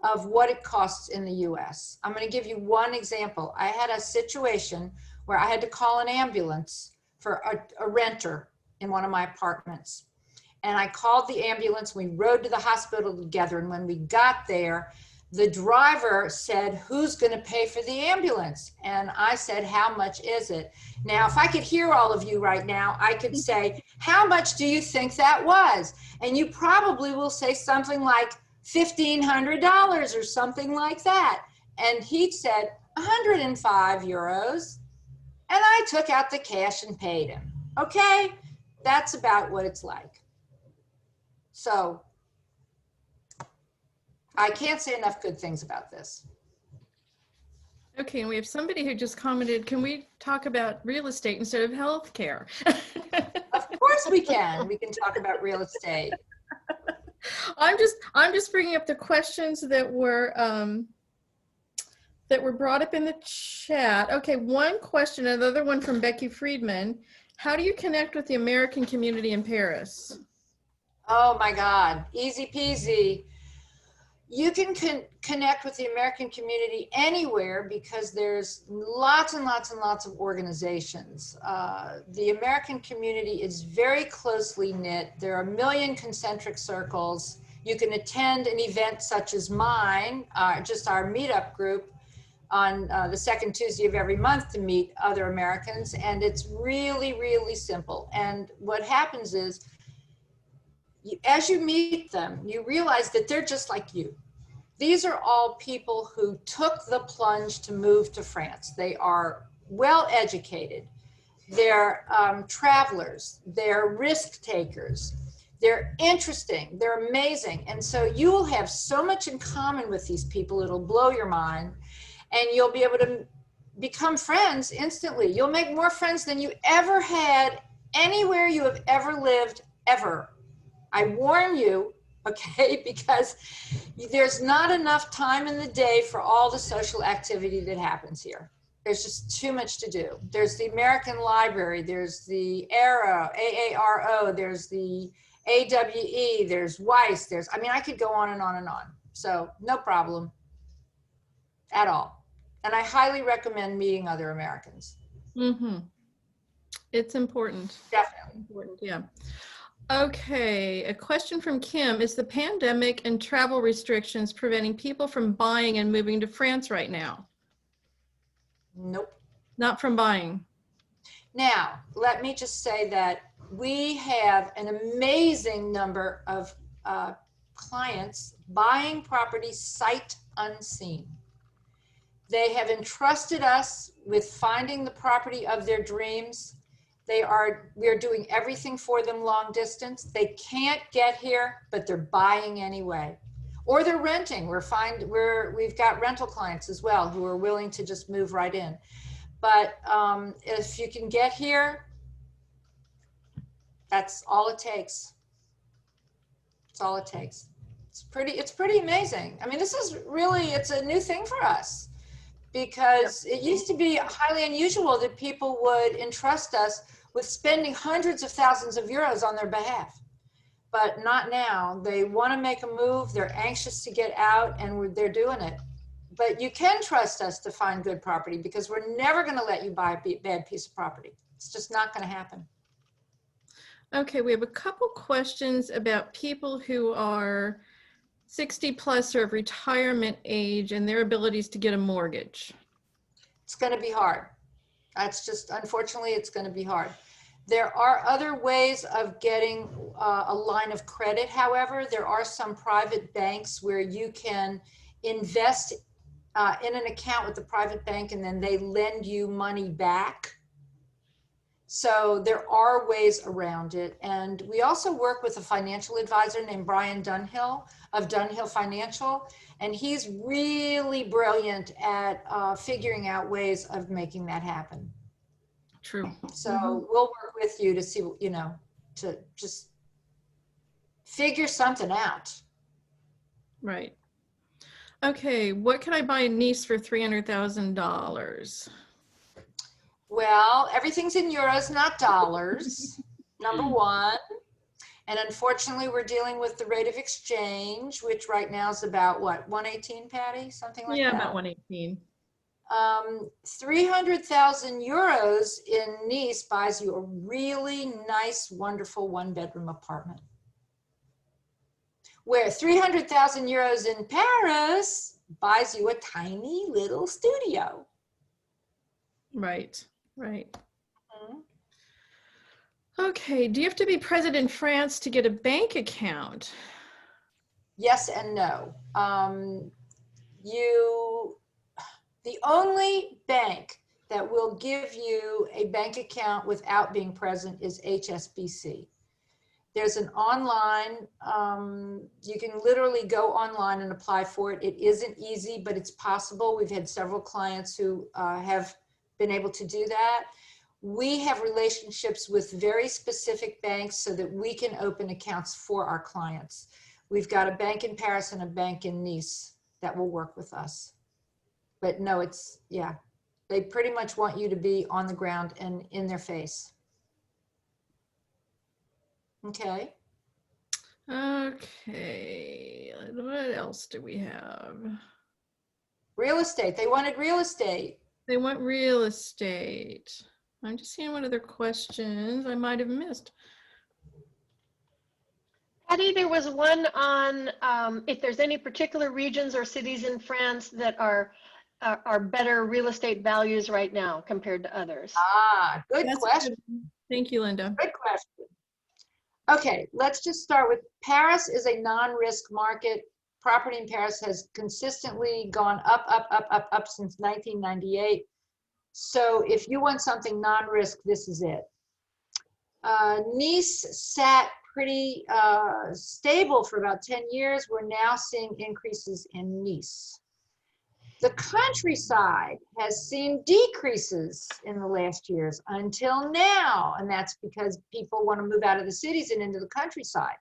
of what it costs in the US. I'm going to give you one example. I had a situation where I had to call an ambulance for a renter in one of my apartments. And I called the ambulance. We rode to the hospital together. And when we got there, the driver said, "Who's going to pay for the ambulance?" And I said, "How much is it?" Now, if I could hear all of you right now, I could say, "How much do you think that was?" And you probably will say something like $1,500 or something like that. And he said, 105 euros. And I took out the cash and paid him. Okay, that's about what it's like. So I can't say enough good things about this.
Okay, and we have somebody who just commented, can we talk about real estate instead of healthcare?
Of course we can. We can talk about real estate.
I'm just bringing up the questions that were brought up in the chat. Okay, one question, another one from Becky Friedman. How do you connect with the American community in Paris?
Oh my God, easy peasy. You can connect with the American community anywhere because there's lots and lots and lots of organizations. The American community is very closely knit. There are a million concentric circles. You can attend an event such as mine, just our meetup group, on the second Tuesday of every month to meet other Americans. And it's really, really simple. And what happens is, as you meet them, you realize that they're just like you. These are all people who took the plunge to move to France. They are well educated. They're travelers. They're risk takers. They're interesting. They're amazing. And so you will have so much in common with these people. It'll blow your mind. And you'll be able to become friends instantly. You'll make more friends than you ever had anywhere you have ever lived, ever. I warn you, okay, because there's not enough time in the day for all the social activity that happens here. There's just too much to do. There's the American Library, there's the AARO, there's the AWE, there's Weiss, I mean, I could go on and on and on. So no problem at all. And I highly recommend meeting other Americans.
Mm-hmm. It's important.
Definitely.
Important, yeah. Okay, a question from Kim. Is the pandemic and travel restrictions preventing people from buying and moving to France right now?
Nope.
Not from buying.
Now, let me just say that we have an amazing number of clients buying properties sight unseen. They have entrusted us with finding the property of their dreams. We are doing everything for them long distance. They can't get here, but they're buying anyway. Or they're renting. We've got rental clients as well who are willing to just move right in. But if you can get here, that's all it takes. That's all it takes. It's pretty amazing. I mean, it's a new thing for us, because it used to be highly unusual that people would entrust us with spending hundreds of thousands of euros on their behalf. But not now. They want to make a move. They're anxious to get out, and they're doing it. But you can trust us to find good property, because we're never going to let you buy a bad piece of property. It's just not going to happen.
Okay, we have a couple questions about people who are 60 plus or of retirement age and their abilities to get a mortgage.
It's going to be hard. Unfortunately, it's going to be hard. There are other ways of getting a line of credit. However, there are some private banks where you can invest in an account with the private bank, and then they lend you money back. So there are ways around it. And we also work with a financial advisor named Brian Dunhill of Dunhill Financial. And he's really brilliant at figuring out ways of making that happen.
True.
So we'll work with you to see, you know, to just figure something out.
Right. Okay, what can I buy in Nice for $300,000?
Well, everything's in euros, not dollars, number one. And unfortunately, we're dealing with the rate of exchange, which right now is about what, 118, Patty? Something like
Yeah,
that?
about 118.
300,000 euros in Nice buys you a really nice, wonderful one-bedroom apartment. Where 300,000 euros in Paris buys you a tiny little studio.
Right, right.
Mhm.
Okay, do you have to be present in France to get a bank account?
Yes and no. The only bank that will give you a bank account without being present is HSBC. There's an online, you can literally go online and apply for it. It isn't easy, but it's possible. We've had several clients who have been able to do that. We have relationships with very specific banks so that we can open accounts for our clients. We've got a bank in Paris and a bank in Nice that will work with us. But no, it's, yeah, they pretty much want you to be on the ground and in their face. Okay.
Okay, what else do we have?
Real estate. They wanted real estate.
They want real estate. I'm just seeing what other questions I might have missed.
Patty, there was one on if there's any particular regions or cities in France that are better real estate values right now compared to others.
Ah, good
That's
question.
good. Thank you, Linda.
Good question. Okay, let's just start with Paris is a non-risk market. Property in Paris has consistently gone up, up, up, up, up since 1998. So if you want something non-risk, this is it. Nice sat pretty stable for about 10 years. We're now seeing increases in Nice. The countryside has seen decreases in the last years until now, and that's because people want to move out of the cities and into the countryside.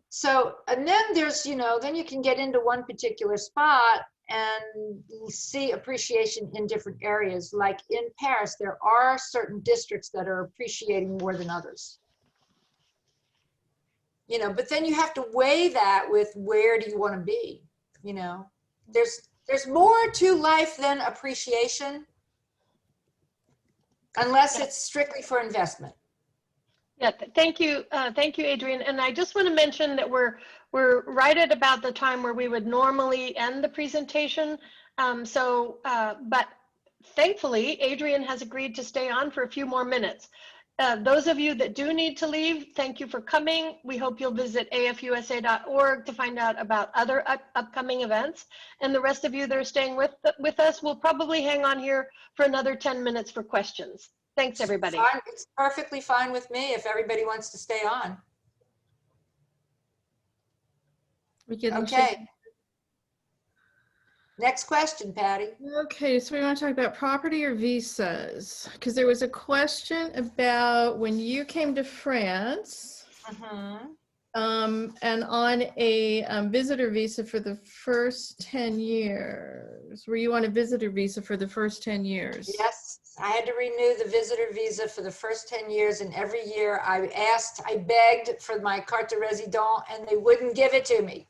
So, and then there's, you know, then you can get into one particular spot and see appreciation in different areas. Like in Paris, there are certain districts that are appreciating more than others. You know, but then you have to weigh that with where do you want to be, you know? There's more to life than appreciation, unless it's strictly for investment.
Yeah, thank you, Adrian. And I just want to mention that we're right at about the time where we would normally end the presentation. But thankfully, Adrian has agreed to stay on for a few more minutes. Those of you that do need to leave, thank you for coming. We hope you'll visit afusa.org to find out about other upcoming events. And the rest of you that are staying with us will probably hang on here for another 10 minutes for questions. Thanks, everybody.
Fine. It's perfectly fine with me if everybody wants to stay on. Okay. Next question, Patty.
Okay, so we want to talk about property or visas, because there was a question about when you came to France, and on a visitor visa for the first 10 years. Were you on a visitor visa for the first 10 years?
Yes, I had to renew the visitor visa for the first 10 years, and every year I begged for my carte de résident, and they wouldn't give it to me.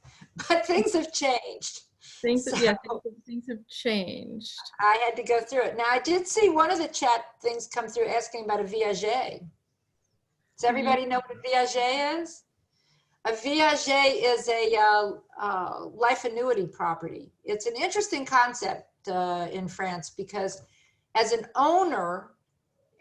But things have changed.
Things have changed.
I had to go through it. Now, I did see one of the chat things come through asking about a viager. Does everybody know what a viager is? A viager is a life annuity property. It's an interesting concept in France because as an owner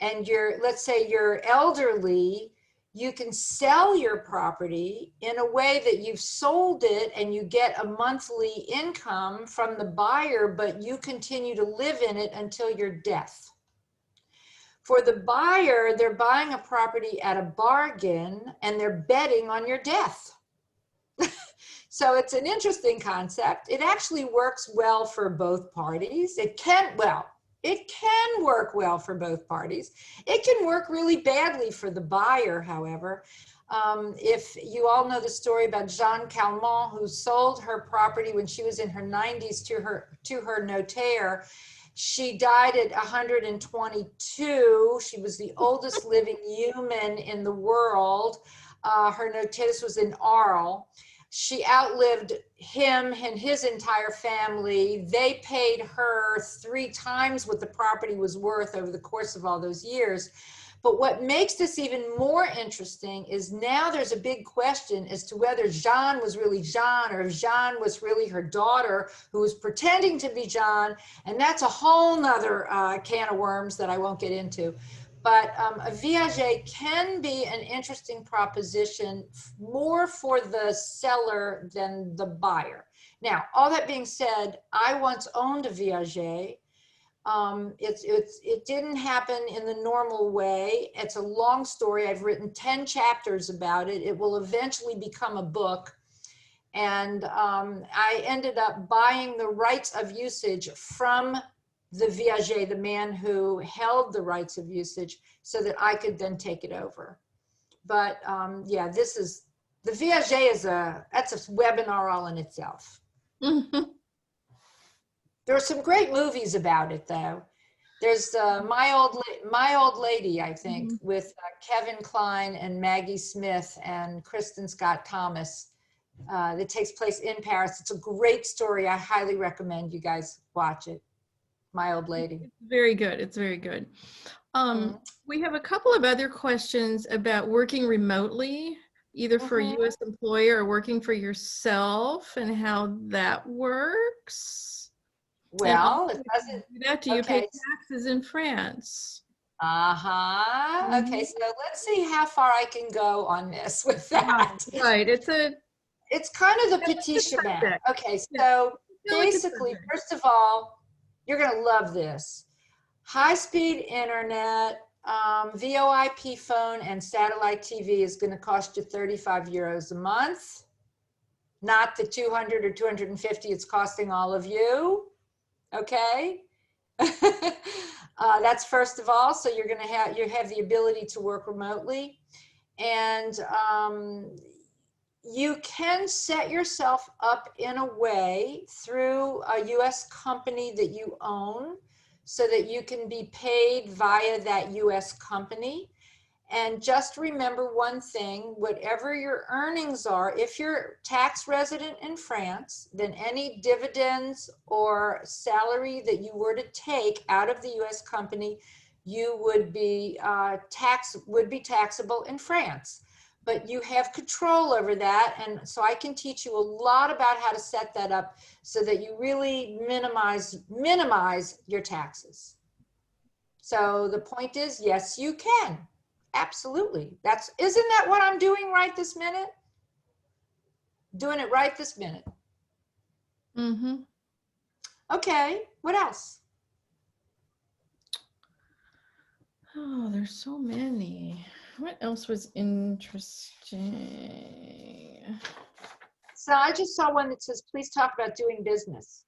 and let's say you're elderly, you can sell your property in a way that you've sold it and you get a monthly income from the buyer, but you continue to live in it until your death. For the buyer, they're buying a property at a bargain and they're betting on your death. So it's an interesting concept. It actually works well for both parties. It can, well, It can work well for both parties. It can work really badly for the buyer, however. If you all know the story about Jeanne Calment, who sold her property when she was in her 90s to her notaire. She died at 122. She was the oldest living human in the world. Her notaire, this was in Arles. She outlived him and his entire family. They paid her 3 times what the property was worth over the course of all those years. But what makes this even more interesting is now there's a big question as to whether Jeanne was really Jeanne or if Jeanne was really her daughter who was pretending to be Jeanne. And that's a whole nother can of worms that I won't get into. But a viager can be an interesting proposition more for the seller than the buyer. Now, all that being said, I once owned a viager. It didn't happen in the normal way. It's a long story. I've written 10 chapters about it. It will eventually become a book. And I ended up buying the rights of usage from the viager, the man who held the rights of usage, so that I could then take it over. But yeah, the viager that's a webinar all in itself. There are some great movies about it, though. There's My Old Lady, I think, with Kevin Kline and Maggie Smith and Kristen Scott Thomas. That takes place in Paris. It's a great story. I highly recommend you guys watch it. My Old Lady.
It's very good. It's very good. We have a couple of other questions about working remotely, either for a U.S. employer or working for yourself, and how that works.
Well, it doesn't.
Do you pay taxes in France?
Okay, so let's see how far I can go on this with that.
Right.
It's kind of the petit chemin. Okay, so basically, first of all, you're going to love this. High-speed internet, VoIP phone, and satellite TV is going to cost you 35 euros a month. Not the 200 or 250 it's costing all of you. Okay? That's first of all. So you have the ability to work remotely. And you can set yourself up in a way through a U.S. company that you own so that you can be paid via that U.S. company. And just remember one thing, whatever your earnings are, if you're tax resident in France, then any dividends or salary that you were to take out of the U.S. company, you would be taxable in France. But you have control over that. And so I can teach you a lot about how to set that up so that you really minimize your taxes. So the point is, yes, you can. Absolutely. Isn't that what I'm doing right this minute? Doing it right this minute. Okay, what else?
Oh, there's so many. What else was interesting?
So I just saw one that says, please talk about doing business.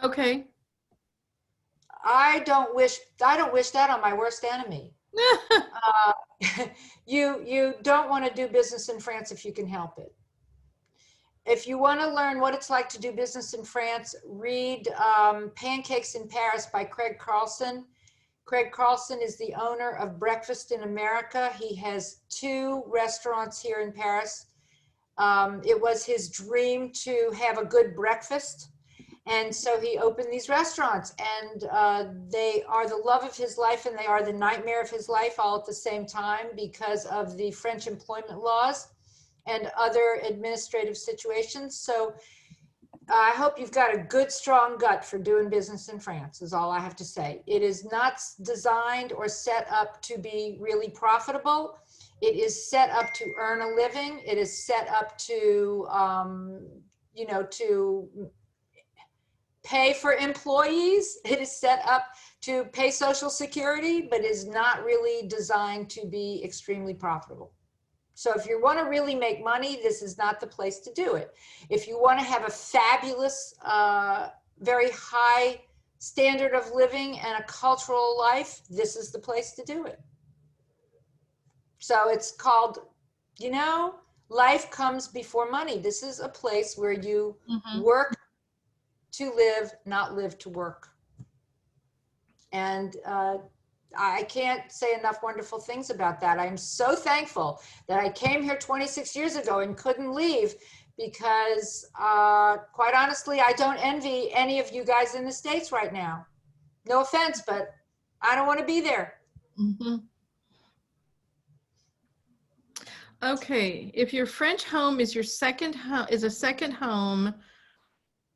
Okay.
I don't wish that on my worst enemy. You don't want to do business in France if you can help it. If you want to learn what it's like to do business in France, read Pancakes in Paris by Craig Carlson. Craig Carlson is the owner of Breakfast in America. He has 2 restaurants here in Paris. It was his dream to have a good breakfast. And so he opened these restaurants, and they are the love of his life and they are the nightmare of his life all at the same time because of the French employment laws and other administrative situations. So I hope you've got a good, strong gut for doing business in France, is all I have to say. It is not designed or set up to be really profitable. It is set up to earn a living. It is set up to, to pay for employees. It is set up to pay Social Security, but is not really designed to be extremely profitable. So if you want to really make money, this is not the place to do it. If you want to have a fabulous, very high standard of living and a cultural life, this is the place to do it. So it's called, you know, life comes before money. This is a place where you work to live, not live to work. And I can't say enough wonderful things about that. I'm so thankful that I came here 26 years ago and couldn't leave, because quite honestly, I don't envy any of you guys in the States right now. No offense, but I don't want to be there.
Okay, if your French home is your second is a second home,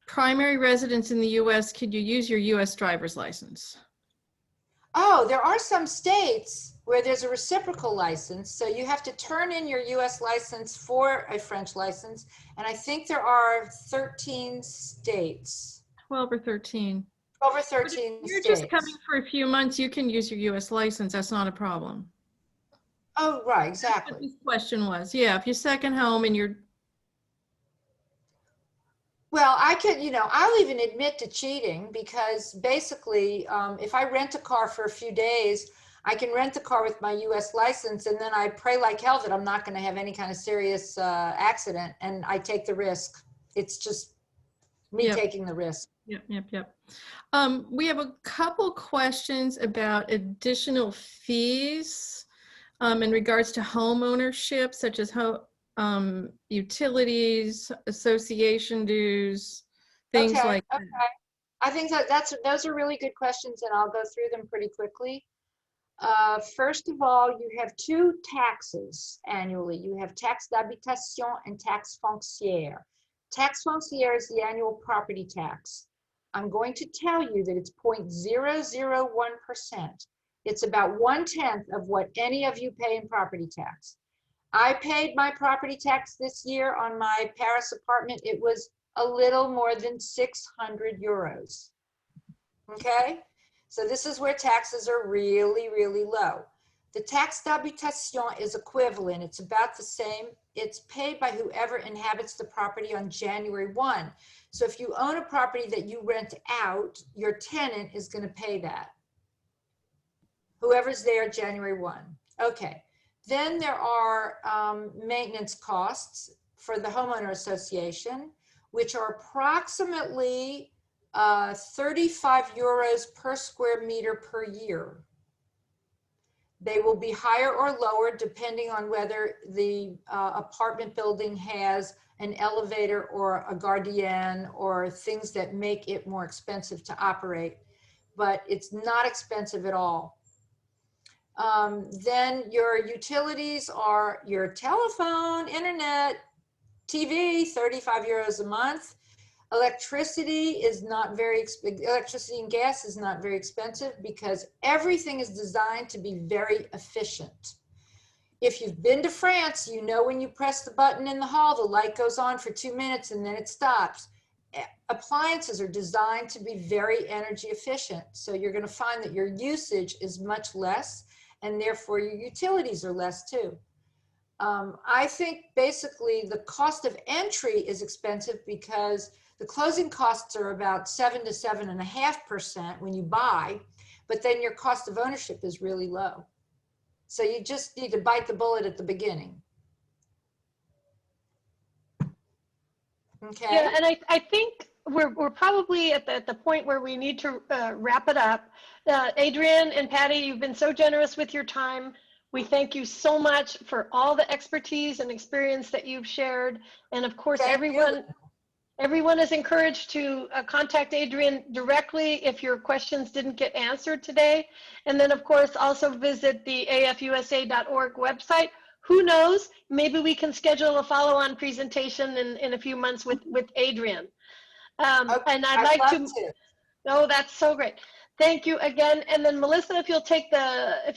primary residence in the U.S., could you use your U.S. driver's license?
Oh, there are some states where there's a reciprocal license. So you have to turn in your US license for a French license. And I think there are 13 states.
12 or 13.
12 or 13 states.
You're just coming for a few months, you can use your US license. That's not a problem.
Oh, right, exactly.
That's what this question was. Yeah, if you're second home and you're...
Well, I could, you know, I'll even admit to cheating, because basically, if I rent a car for a few days, I can rent the car with my US license, and then I pray like hell that I'm not going to have any kind of serious accident, and I take the risk. It's just me taking the risk.
Yep. We have a couple questions about additional fees in regards to home ownership, such as utilities, association dues, things like that.
Okay. I think those are really good questions, and I'll go through them pretty quickly. First of all, you have two taxes annually. You have taxe d'habitation and taxe foncière. Taxe foncière is the annual property tax. I'm going to tell you that it's 0.001%. It's about 1/10 of what any of you pay in property tax. I paid my property tax this year on my Paris apartment. It was a little more than 600 euros. Okay? So this is where taxes are really, really low. The taxe d'habitation is equivalent. It's about the same. It's paid by whoever inhabits the property on January 1. So if you own a property that you rent out, your tenant is going to pay that. Whoever's there January 1. Okay. Then there are maintenance costs for the homeowner association, which are approximately 35 euros per square meter per year. They will be higher or lower depending on whether the apartment building has an elevator or a gardien or things that make it more expensive to operate, but it's not expensive at all. Then your utilities are your telephone, internet, TV, 35 euros a month. Electricity is not very expensive. Electricity and gas is not very expensive because everything is designed to be very efficient. If you've been to France, you know when you press the button in the hall, the light goes on for 2 minutes and then it stops. Appliances are designed to be very energy efficient. So you're going to find that your usage is much less, and therefore your utilities are less too. I think basically the cost of entry is expensive because the closing costs are about 7 to 7.5% when you buy, but then your cost of ownership is really low. So you just need to bite the bullet at the beginning. Okay.
Yeah, and I think we're probably at the point where we need to wrap it up. Adrian and Patty, you've been so generous with your time. We thank you so much for all the expertise and experience that you've shared. And of course, everyone is encouraged to contact Adrian directly if your questions didn't get answered today. And then of course, also visit the afusa.org website. Who knows, maybe we can schedule a follow-on presentation in a few months with Adrian.
Okay,
and I'd like to. Oh, that's so great. Thank you again. And then Melissa, if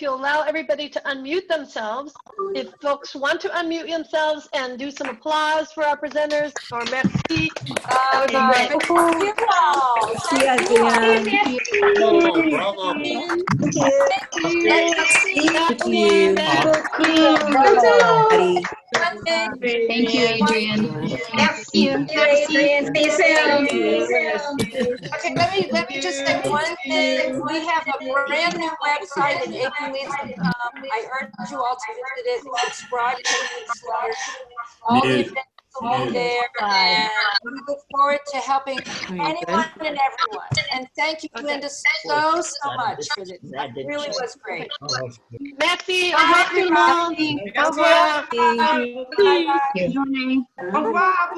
you'll allow everybody to unmute themselves. If folks want to unmute themselves and do some applause for our presenters, or merci, that would be great.
Thank you, Adrian.
Yep. See you, Adrian. See you soon.
Okay, let me just say one thing. We have a brand new website at AFUSA.com. I urge you all to visit it, subscribe to the newsletter. All the events will be there, and we look forward to helping anyone and everyone. And thank you, Linda, so much for this. It really was great.
Merci, au revoir tout le monde. Au revoir.
Bye-bye.
Good morning. Au revoir.